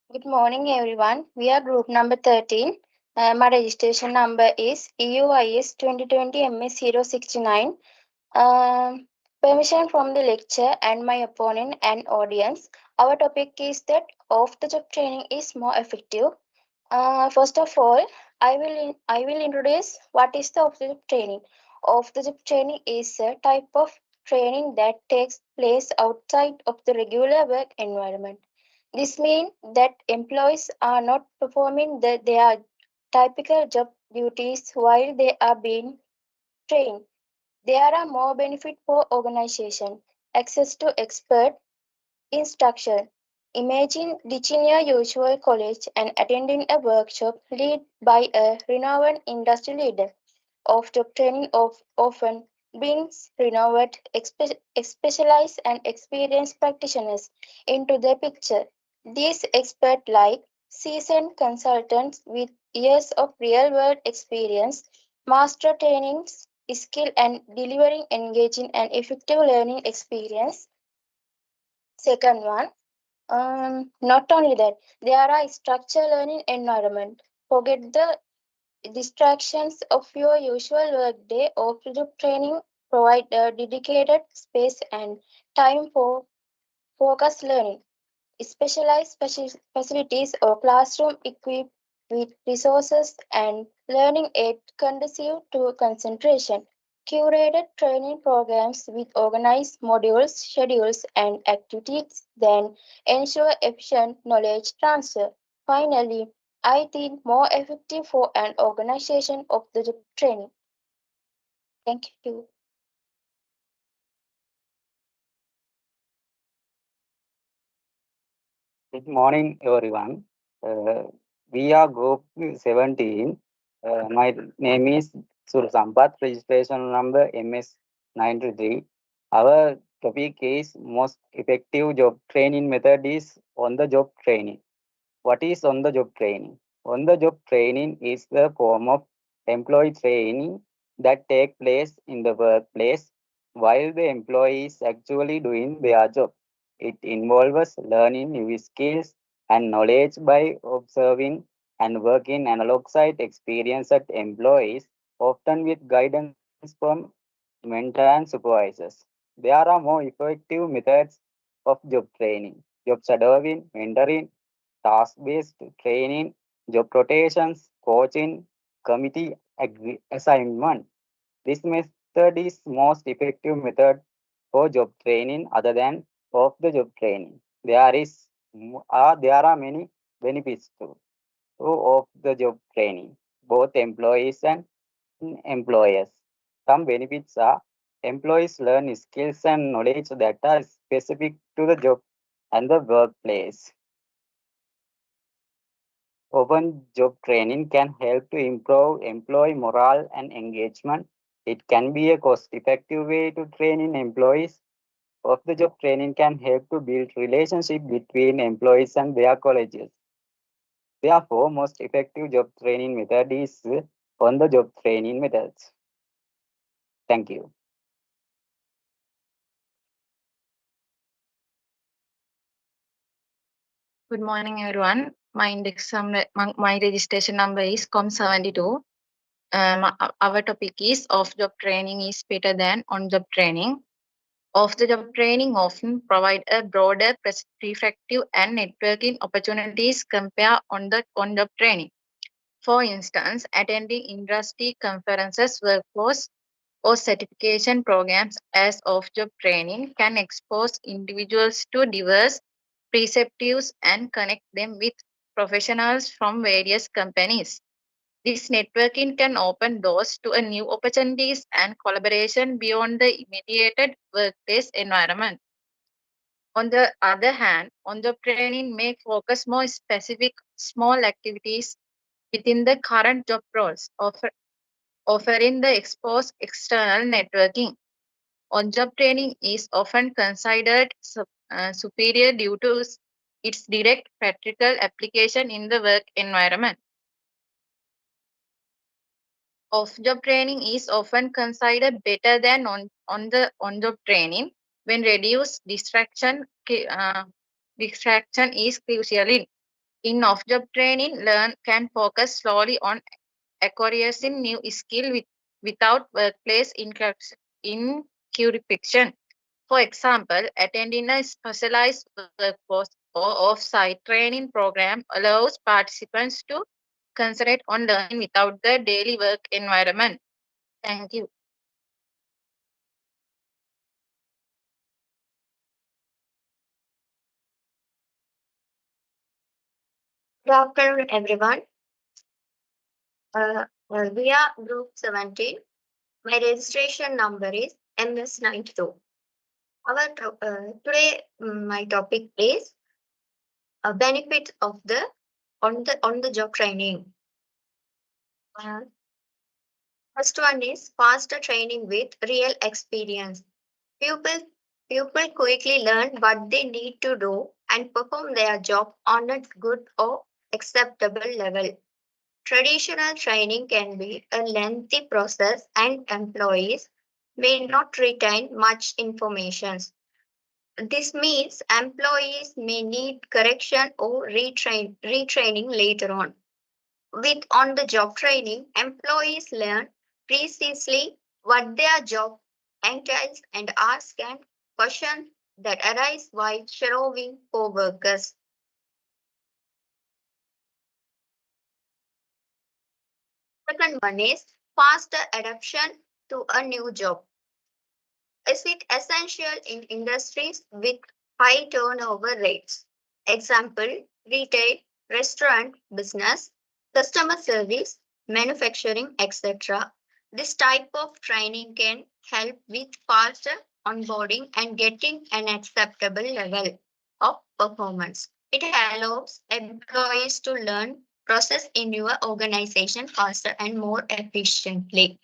Good morning, everyone. We are group number 13. My registration number is EUIS 2020 MS 069. Permission from the lecture and my opponent and audience. Our topic is that off-the-job training is more effective. First of all, I will introduce what is the off-the-job training. Off-the-job training is a type of training that takes place outside of the regular work environment. This means that employees are not performing their typical job duties while they are being trained. There are more benefits for organization, access to expert instruction. Imagine ditching your usual college and attending a workshop led by a renowned industry leader. Off-job training often brings renowned, specialized and experienced practitioners into the picture. These experts, like seasoned consultants with years of real-world experience, master training skill and delivering engaging and effective learning experience. Second one, not only that, there are structured learning environment. Forget the distractions of your usual workday. Off-job training provide a dedicated space and time for focused learning. Specialized facilities or classroom equipped with resources and learning aid conducive to concentration. Curated training programs with organized modules, schedules, and activities then ensure efficient knowledge transfer. Finally, I think more effective for an organization of the training. Thank you. Good morning, everyone. We are group 17. My name is Sur Sampath, registration number MS93. Our topic is most effective job training method is on-the-job training. What is on-the-job training? On-the-job training is the form of employee training that take place in the workplace while the employee is actually doing their job. It involves learning new skills and knowledge by observing and working alongside experienced employees, often with guidance from mentors and supervisors. There are more effective methods of job training: job shadowing, mentoring, task-based training, job rotations, coaching, committee assignment. This method is most effective method for job training other than off-the-job training. There are many benefits to off-the-job training, both employees and employers. Some benefits are employees learn skills and knowledge that are specific to the job and the workplace. Open job training can help to improve employee morale and engagement. It can be a cost-effective way to train in employees Off-the-job training can help to build relationship between employees and their colleagues. Therefore, most effective job training method is on-the-job training methods. Thank you. Good morning, everyone. My registration number is COM72. Our topic is off-job training is better than on-job training. Off-the-job training often provide a broader perspective and networking opportunities compared on-job training. For instance, attending industry conferences, workforce, or certification programs as off-job training can expose individuals to diverse perspectives and connect them with professionals from various companies. This networking can open doors to a new opportunities and collaboration beyond the immediate workplace environment. On the other hand, on-job training may focus more specific small activities within the current job roles, offering the exposed external networking. On-job training is often considered superior due to its direct practical application in the work environment. Off-job training is often considered better than on-job training when reduced distraction is crucial. In off-job training, learn can focus slowly on acquiring new skill without workplace incursion. For example, attending a specialized workforce or off-site training program allows participants to concentrate on learning without the daily work environment. Thank you. Good afternoon, everyone. We are group 17. My registration number is MS92. Today, my topic is benefits of the on-the-job training. First one is faster training with real experience. People quickly learn what they need to do and perform their job on a good or acceptable level. Traditional training can be a lengthy process and employees may not retain much information. This means employees may need correction or retraining later on. With on-the-job training, employees learn precisely what their job entails and ask questions that arise while shadowing co-workers. Second one is faster adaptation to a new job. Is it essential in industries with high turnover rates? Example, retail, restaurant business, customer service, manufacturing, etc. This type of training can help with faster onboarding and getting an acceptable level of performance. It allows employees to learn process in your organization faster and more efficiently.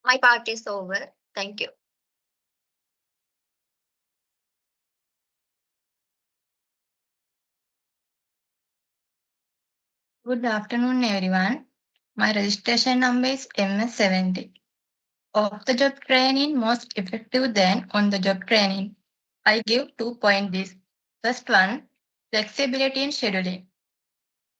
My part is over. Thank you. Good afternoon, everyone. My registration number is MS70. Off-the-job training most effective than on-the-job training. I give 2 points. First one, flexibility in scheduling.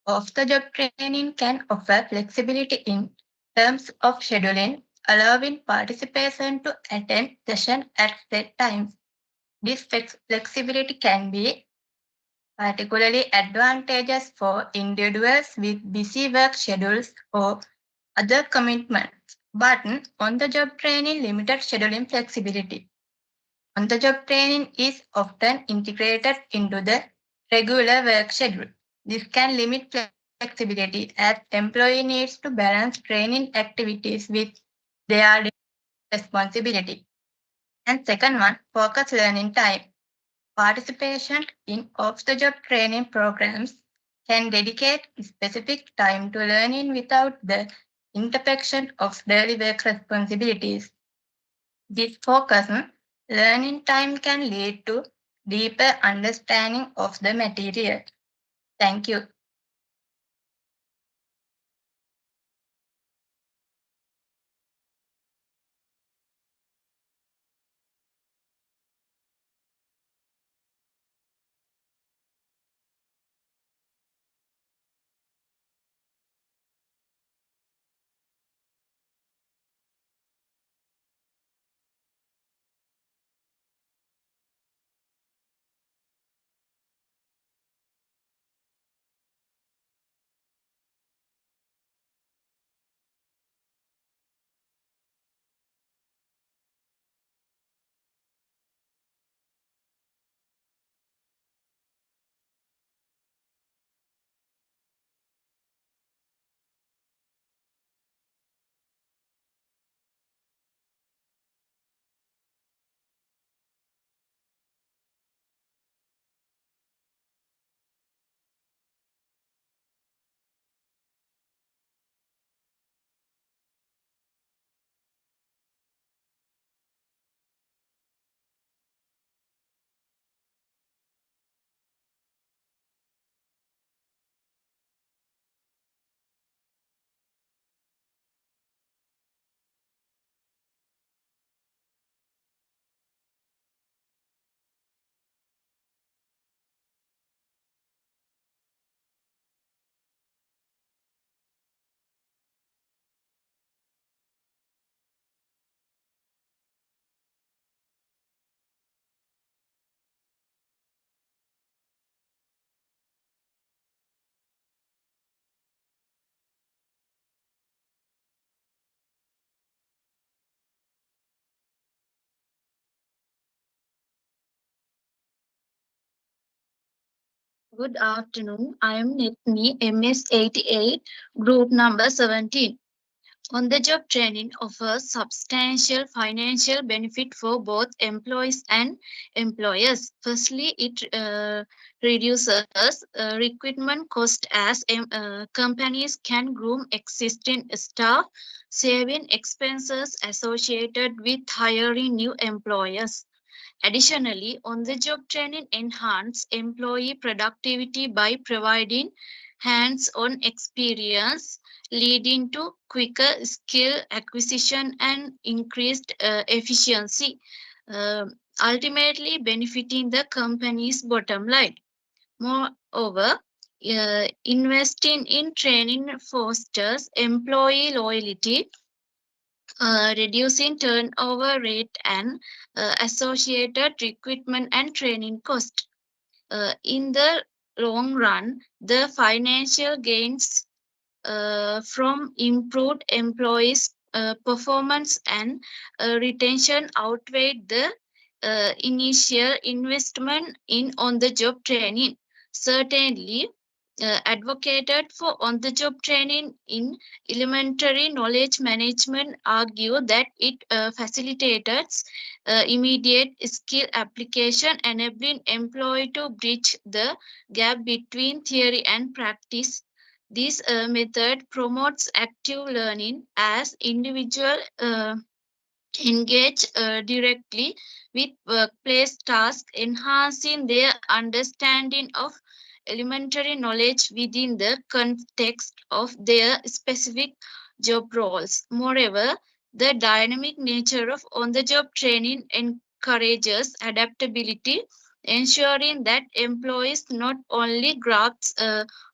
Off-the-job training can offer flexibility in terms of scheduling, allowing participation to attend sessions at set times. This flexibility can be particularly advantageous for individuals with busy work schedules or other commitments, but on-the-job training limited scheduling flexibility. On-the-job training is often integrated into the regular work schedule. This can limit flexibility as employee needs to balance training activities with their responsibility. And second one, focus learning time. Participation in off-the-job training programs can dedicate specific time to learning without the interruption of daily work responsibilities. With focus, learning time can lead to deeper understanding of the material. Thank you. Good afternoon. I am Nitni, MS 88, group number 17. On-the-job training offers substantial financial benefit for both employees and employers. Firstly, it reduces recruitment cost as companies can groom existing staff, saving expenses associated with hiring new employees. Additionally, on-the-job training enhances employee productivity by providing hands-on experience, leading to quicker skill acquisition and increased efficiency, ultimately benefiting the company's bottom line. Moreover, investing in training fosters employee loyalty, reducing turnover rate and associated recruitment and training cost. In the long run, the financial gains from improved employees' performance and retention outweighed the initial investment in on-the-job training. Certainly, advocated for on-the-job training in elementary knowledge management argue that it facilitates immediate skill application, enabling employee to bridge the gap between theory and practice. This method promotes active learning as individuals engage directly with workplace tasks, enhancing their understanding of elementary knowledge within the context of their specific job roles. Moreover, the dynamic nature of on-the-job training encourages adaptability, ensuring that employees not only grasp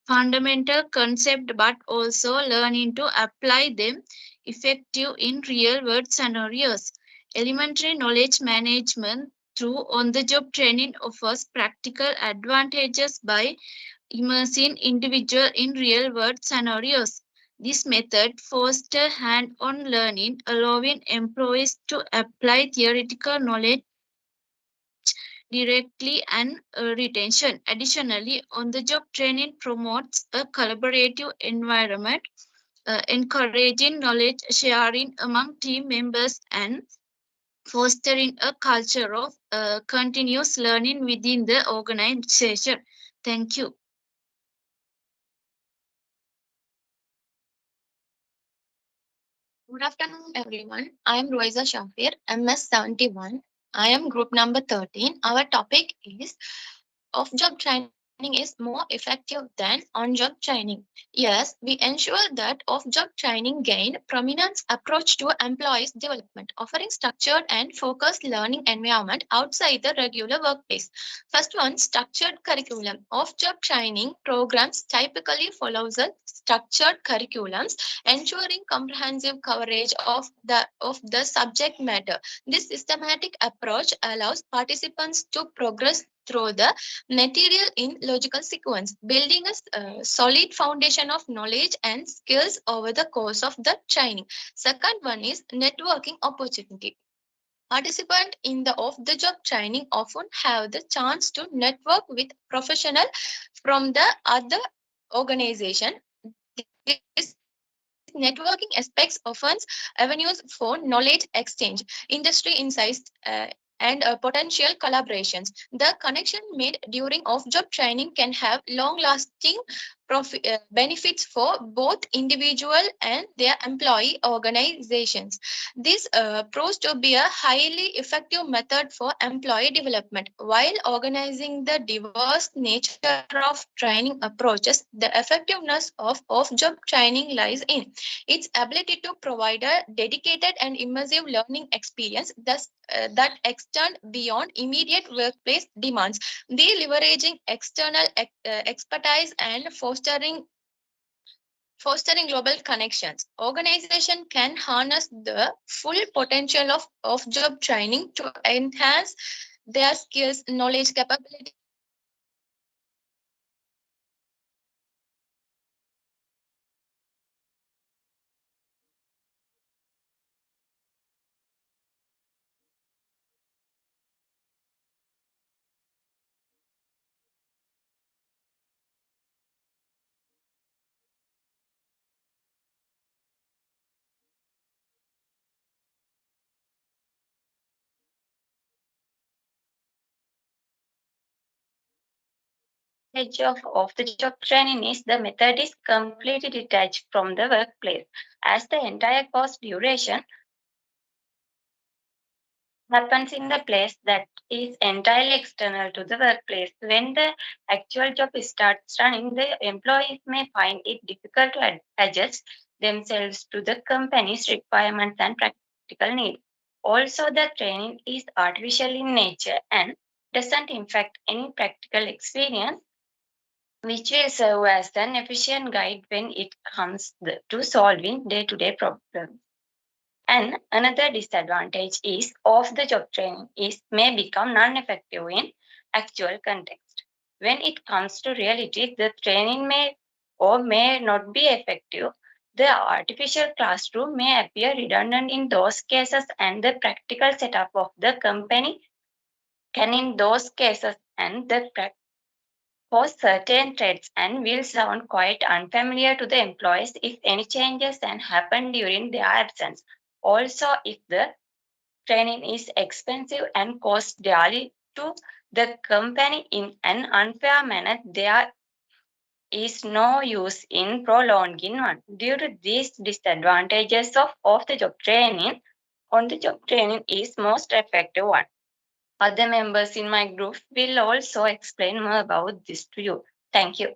fundamental concepts but also learning to apply them effective in real-world scenarios. Elementary knowledge management through on-the-job training offers practical advantages by immersing individuals in real-world scenarios. This method fosters hand-on learning, allowing employees to apply theoretical knowledge directly and retention. Additionally, on-the-job training promotes a collaborative environment, encouraging knowledge sharing among team members and fostering a culture of continuous learning within the organization. Thank you. Good afternoon, everyone. I am Ruiza Shafir, MS 71. I am group number 13. Our topic is off-job training is more effective than on-job training. Yes, we ensure that off-job training gain prominence approach to employees development, offering structured and focused learning environment outside the regular workplace. First one, structured curriculum. Off-job training programs typically follows a structured curriculums ensuring comprehensive coverage of the subject matter. This systematic approach allows participants to progress through the material in logical sequence, building a solid foundation of knowledge and skills over the course of the training. Second one is networking opportunity. Participants in the off-the-job training often have the chance to network with professionals from the other organization. This networking aspects offers avenues for knowledge exchange, industry insights, and potential collaborations. The connection made during off-job training can have long-lasting benefits for both individual and their employee organizations. This proves to be a highly effective method for employee development. While organizing the diverse nature of training approaches, the effectiveness of off-job training lies in its ability to provide a dedicated and immersive learning experience that extend beyond immediate workplace demands. The leveraging external expertise and fostering global connections. Organization can harness the full potential of job training to enhance their skills, knowledge, capability. Edge of the job training is the method is completely detached from the workplace, as the entire course duration happens in the place that is entirely external to the workplace. When the actual job starts running, the employees may find it difficult to adjust themselves to the company's requirements and practical needs. Also, the training is artificial in nature and doesn't impact any practical experience, which will serve as an efficient guide when it comes to solving day-to-day problems. And another disadvantage is off-the-job training may become non-effective in actual context. When it comes to reality, the training may or may not be effective. The artificial classroom may appear redundant in those cases, and the practical setup of the company can in those cases and the for certain traits and will sound quite unfamiliar to the employees if any changes and happen during their absence. Also, if the training is expensive and costs dearly to the company in an unfair manner, there is no use in prolonging one. Due to these disadvantages of off-the-job training, on-the-job training is most effective one. Other members in my group will also explain more about this to you. Thank you.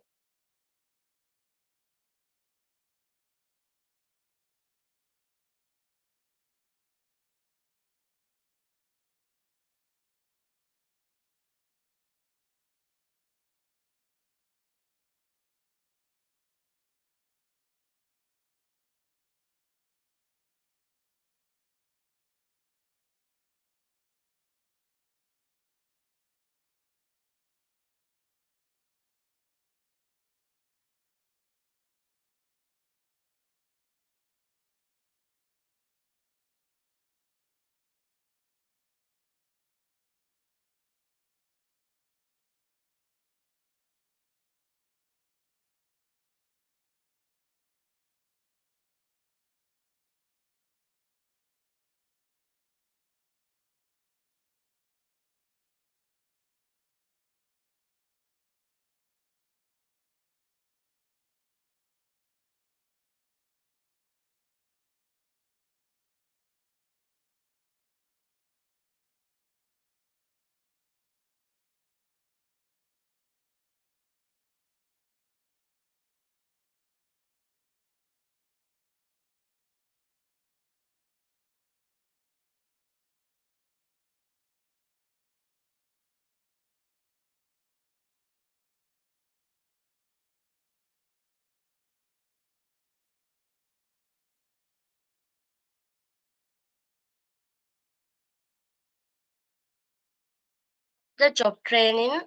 The job training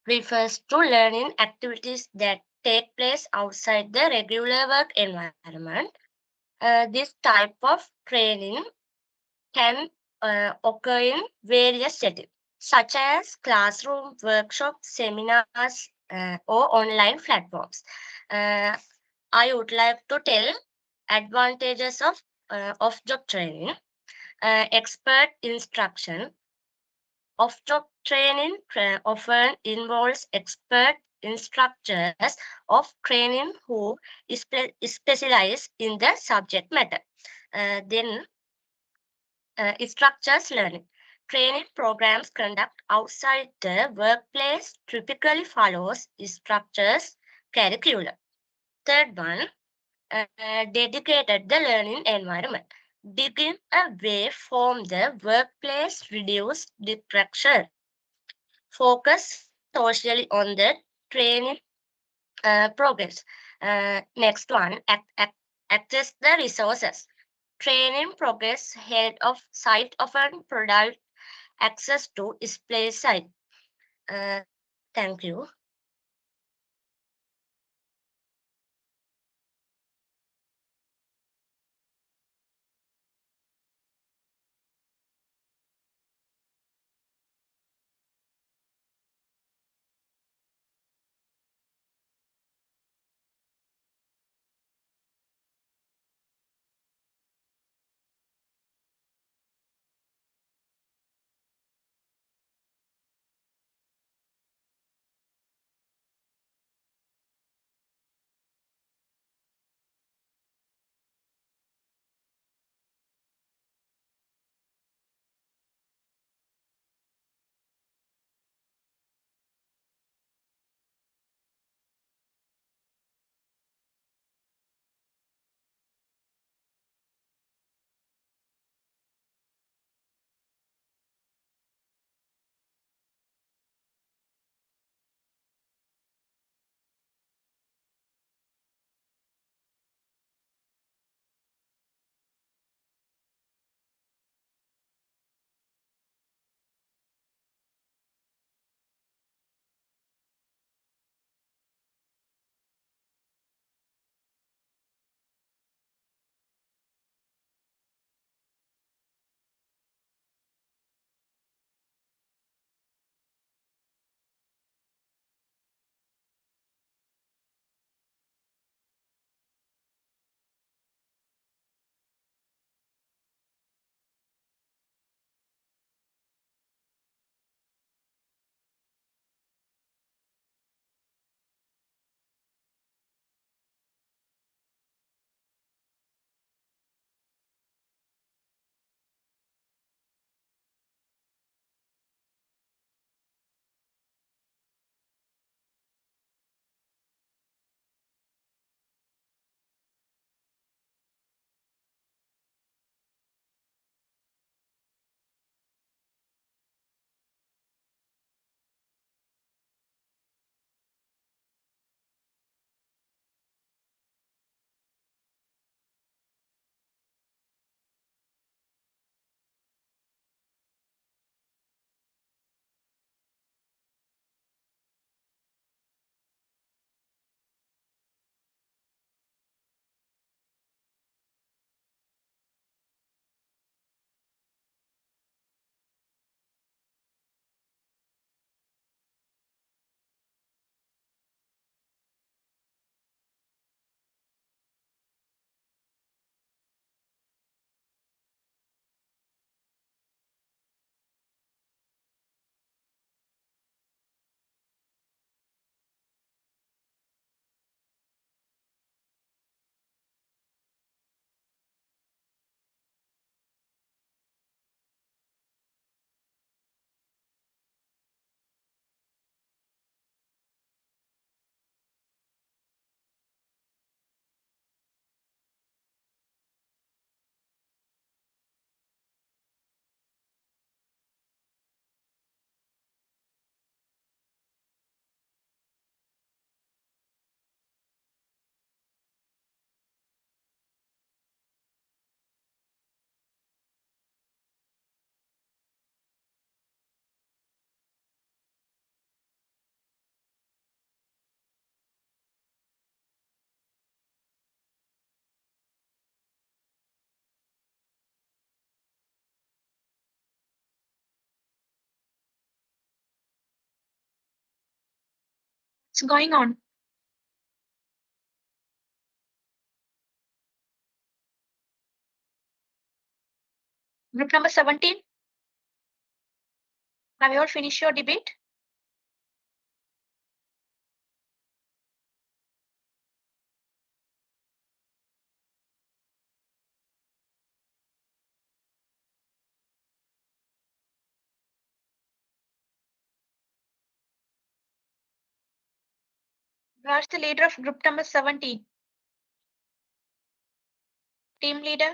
refers to learning activities that take place outside the regular work environment. This type of training can occur in various settings, such as classroom, workshops, seminars, or online platforms. I would like to tell advantages of job training. Expert instruction. Off-job training often involves expert instructors of training who specialize in the subject matter. Then it structures learning. Training programs conduct outside the workplace typically follows structures curriculum. Third one, dedicated the learning environment. Begin away from the workplace, reduce distraction. Focus socially on the training progress. Next one, access the resources. Training progress head of site often provide access to display site. Thank you. What's going on? Group number 17. Have you all finished your debate? Where's the leader of group number 17? Team leader?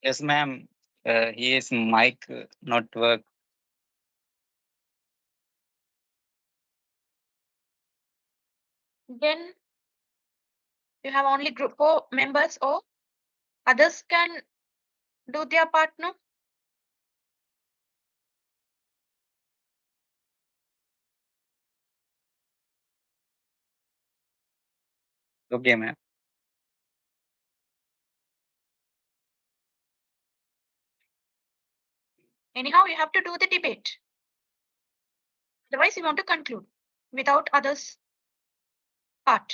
Yes, ma'am. His mic not work. Then you have only group 4 members or others can do their part, no? Okay, ma'am. Anyhow, you have to do the debate. Otherwise, you want to conclude without others' part.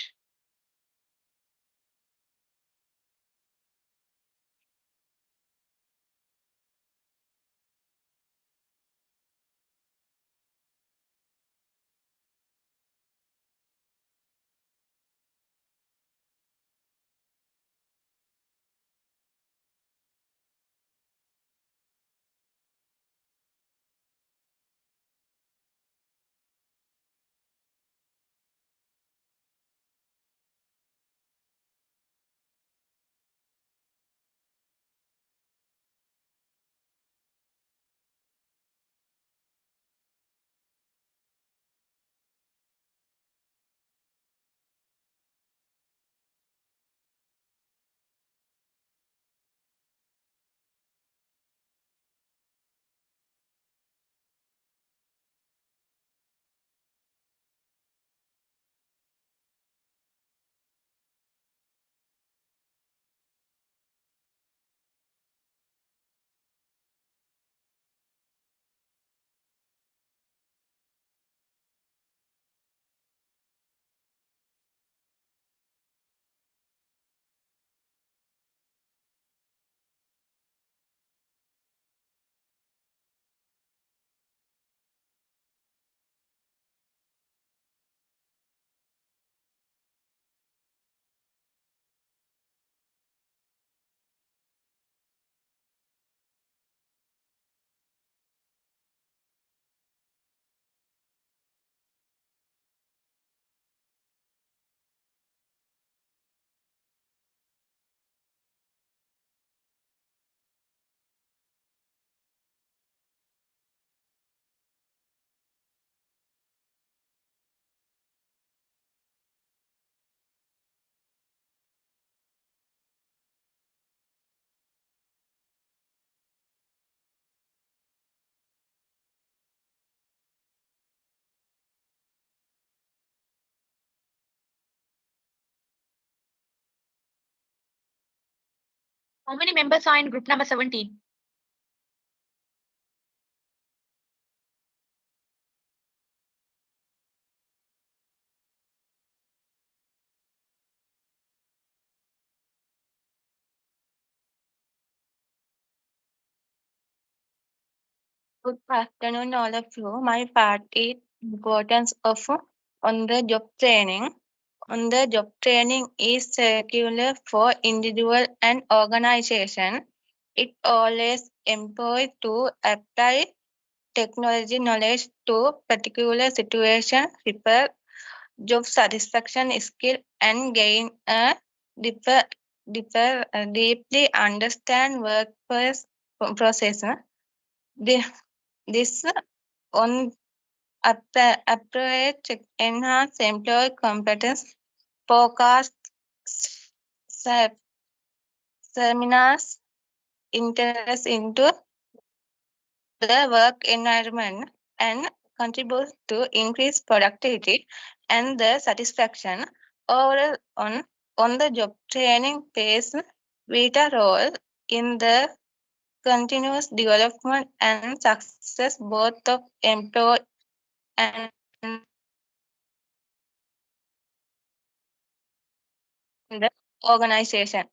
How many members are in group number 17? Good afternoon, all of you. My part is importance of on-the-job training. On-the-job training is circular for individual and organization. It always employs to apply technology knowledge to particular situation, prepare job satisfaction skill, and gain a deeply understand workplace process. This on approach enhance employee competence, forecast seminars, interest into the work environment, and contribute to increase productivity and the satisfaction. Overall, on the job training plays vital role in the continuous development and success both of employee and the organization.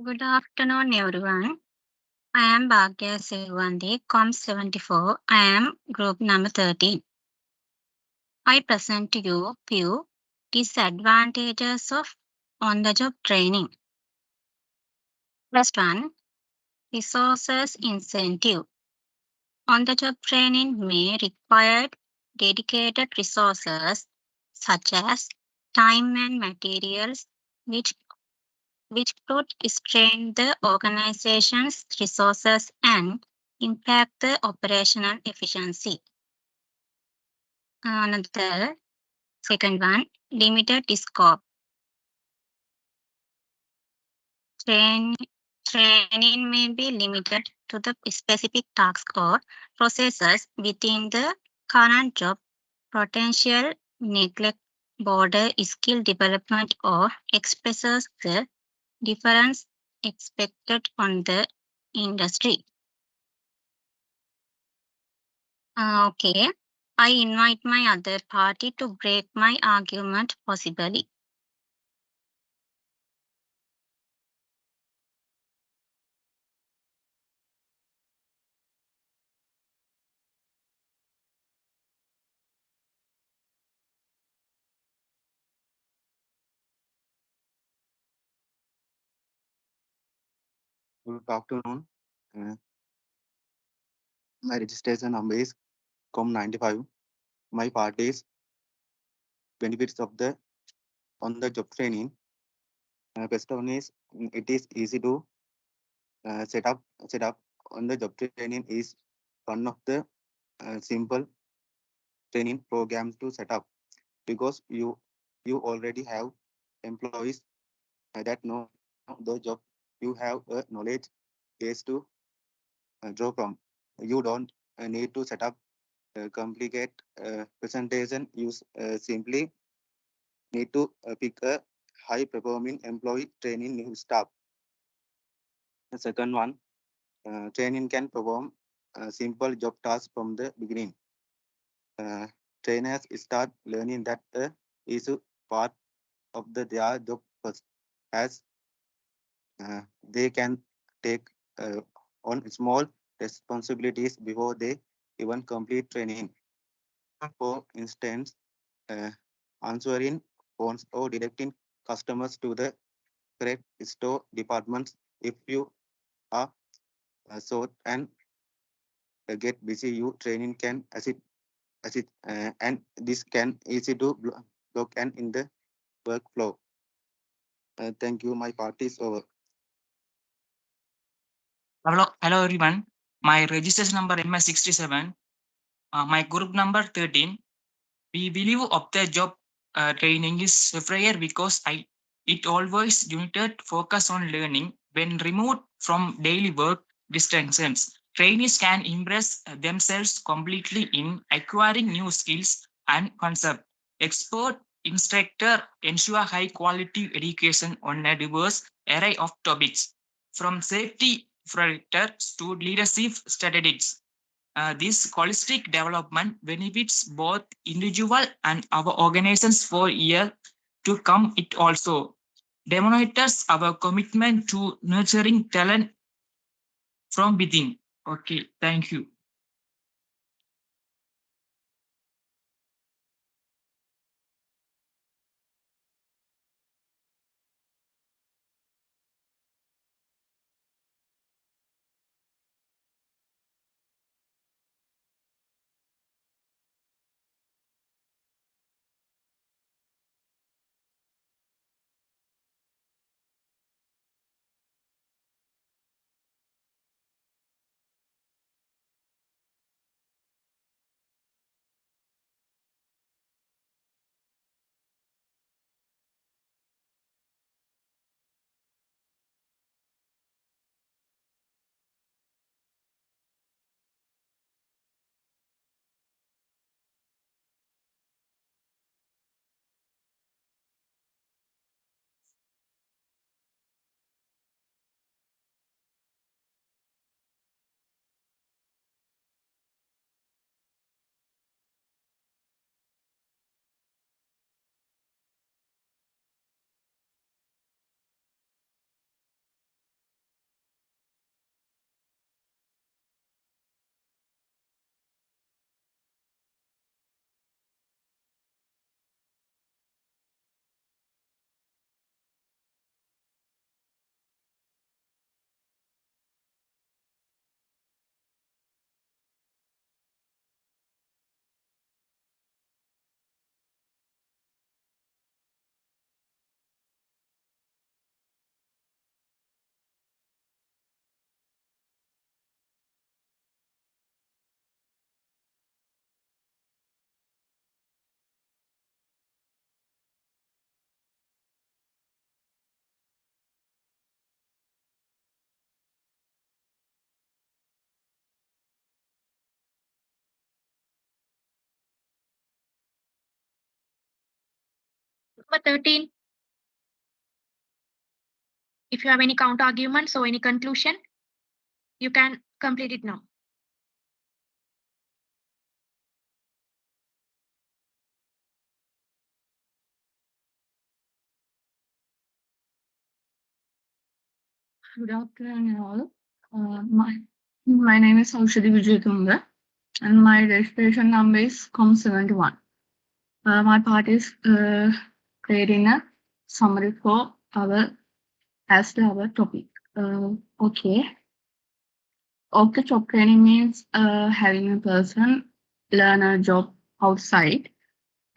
Good afternoon, everyone. I am Bhagya Silvandi, Com 74. I am group number 13. I present to you few disadvantages of on-the-job training. First one, resources incentive. On-the-job training may require dedicated resources such as time and materials, which could strain the organization's resources and impact the operational efficiency. Another, second one, limited scope. Training may be limited to the specific tasks or processes within the current job. Potential neglect border skill development or expresses the difference expected on the industry. Okay, I invite my other party to break my argument possibly. Good afternoon. My registration number is COM95. My party is benefits of the on-the-job training. First one is it is easy to set up. On-the-job training is one of the simple training programs to set up because you already have employees that know the job. You have a knowledge base to draw from. You don't need to set up a complicated presentation. You simply need to pick a high performing employee training new staff. The second one, training can perform simple job tasks from the beginning. Trainers start learning that is part of their job first, as they can take on small responsibilities before they even complete training. For instance, answering phones or directing customers to the correct store departments. If you are short and get busy, you training can assist, and this can easy to block and in the workflow. Thank you. My part is over. Hello everyone. My registration number MS67. My group number 13. We believe of the job training is superior because it always united focus on learning when removed from daily work distractions. Trainees can impress themselves completely in acquiring new skills and concepts. Expert instructor ensure high quality education on a diverse array of topics, from safety factors to leadership strategies. This holistic development benefits both individual and our organizations for years to come. It also demonstrates our commitment to nurturing talent from within. Okay, thank you. Number 13. If you have any counter arguments or any conclusion, you can complete it now. Good afternoon, all. My name is Aushadi Vijayatunga, and my registration number is COM71. My part is creating a summary for our topic. Okay. Off-the-job training means having a person learn a job outside.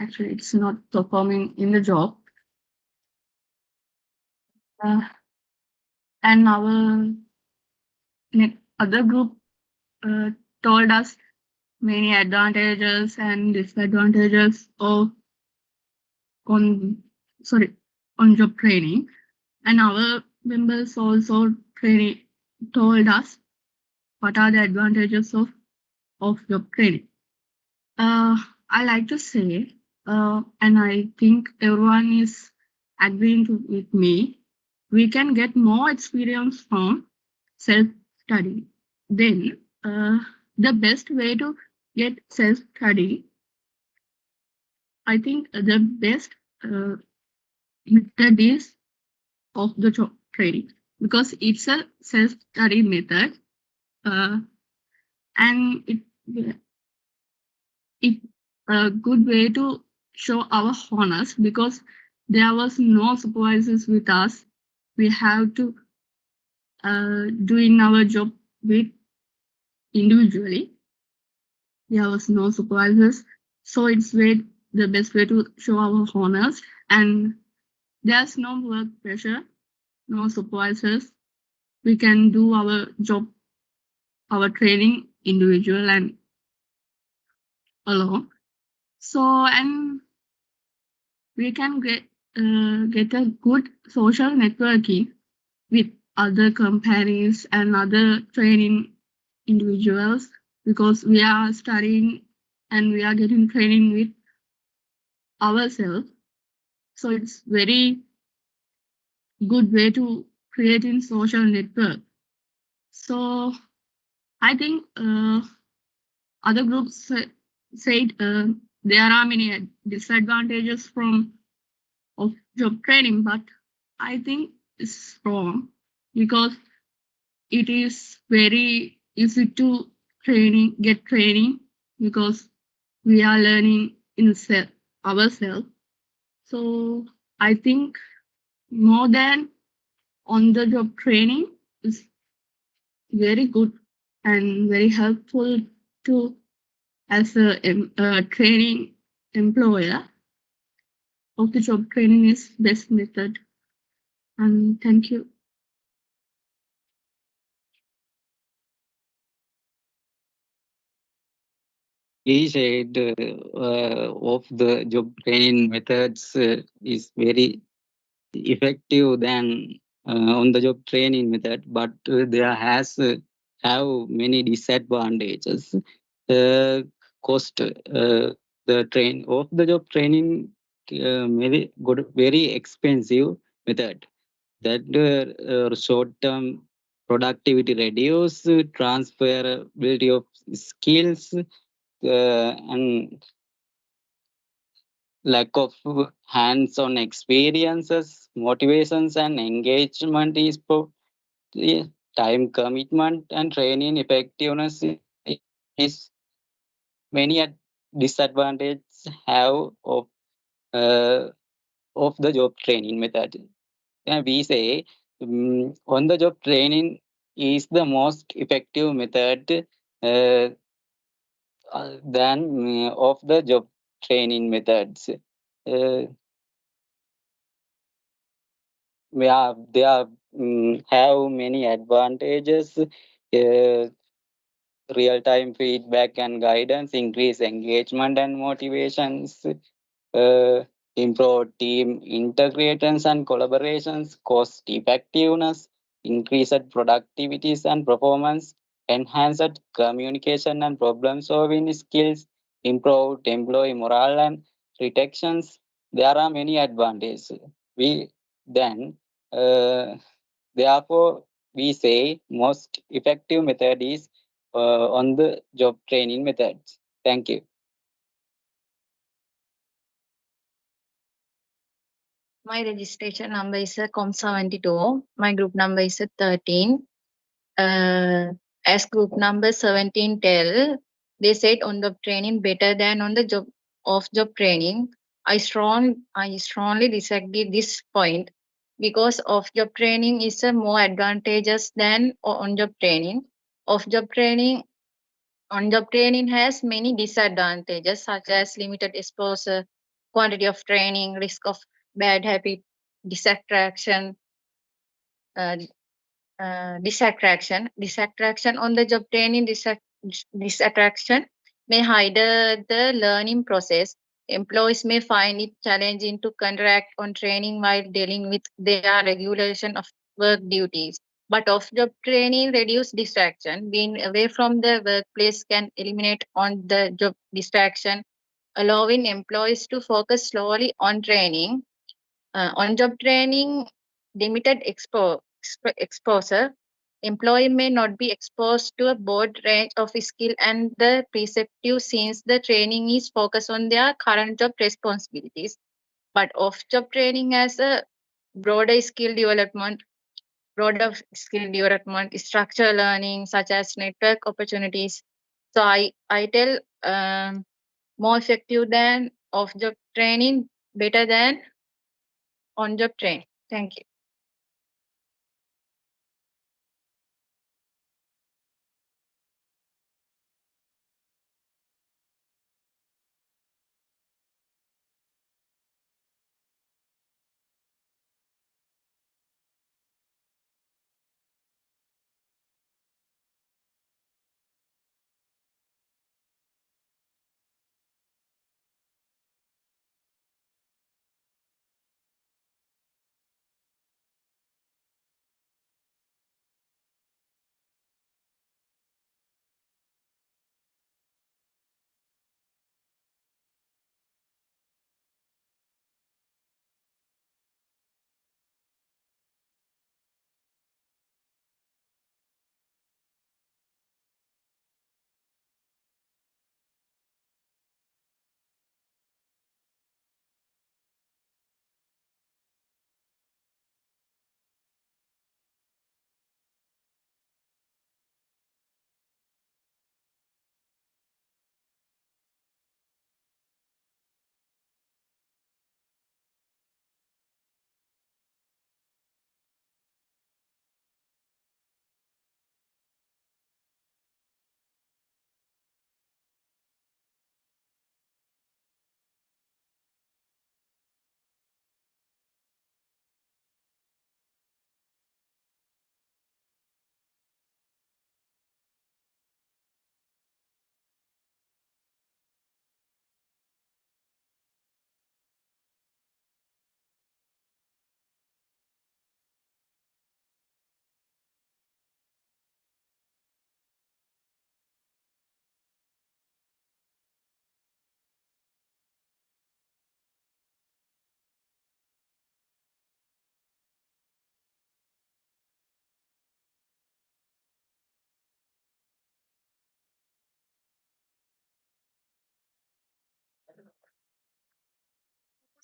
Actually, it's not performing in the job. And our other group told us many advantages and disadvantages of on job training, and our members also told us what are the advantages of job training. I like to say, and I think everyone is agreeing with me, we can get more experience from self-study. Then the best way to get self-study, I think the best method is of the job training, because it's a self-study method, and it's a good way to show our honors, because there was no supervisors with us. We have to doing our job with individually. There was no supervisors, so it's the best way to show our honors, and there's no work pressure, no supervisors. We can do our job, our training individual and alone. So, and we can get a good social networking with other companies and other training individuals, because we are studying and we are getting training with ourselves. So it's very good way to creating social network. So I think other groups said there are many disadvantages of job training, but I think it's wrong, because it is very easy to get training, because we are learning in ourselves. So I think more than on the job training is very good and very helpful to as a training employer. Of the job training is best method. And thank you. He said of the job training methods is very effective than on the job training method, but there has have many disadvantages. Cost the train of the job training very expensive method that short-term productivity reduce transferability of skills and lack of hands-on experiences, motivations, and engagement is time commitment and training effectiveness is many disadvantages have of the job training method. And we say on the job training is the most effective method than of the job training methods. They have many advantages. Real-time feedback and guidance, increase engagement and motivations, improve team integrations and collaborations, cost effectiveness, increased productivities and performance, enhanced communication and problem solving skills, improved employee morale and retentions, there are many advantages. We then, therefore, we say most effective method is on the job training methods. Thank you. My registration number is COM72. My group number is 13. As group number 17 tell, they said on the training better than on the job training. I strongly disagree this point because off job training is more advantageous than on job training. On job training has many disadvantages such as limited exposure, quantity of training, risk of bad habit, distraction on the job training. Distraction may hinder the learning process. Employees may find it challenging to contract on training while dealing with their regulation of work duties. But off-job training reduces distraction. Being away from the workplace can eliminate on the job distraction, allowing employees to focus solely on training. On-job training, limited exposure. Employee may not be exposed to a broad range of skill and the preceptive since the training is focused on their current job responsibilities. But off-job training has a broader skill development, structural learning such as network opportunities. So I tell more effective than off-job training, better than on-job training. Thank you.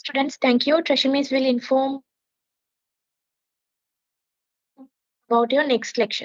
Students, thank you. Treasury Miss will inform about your next lecture.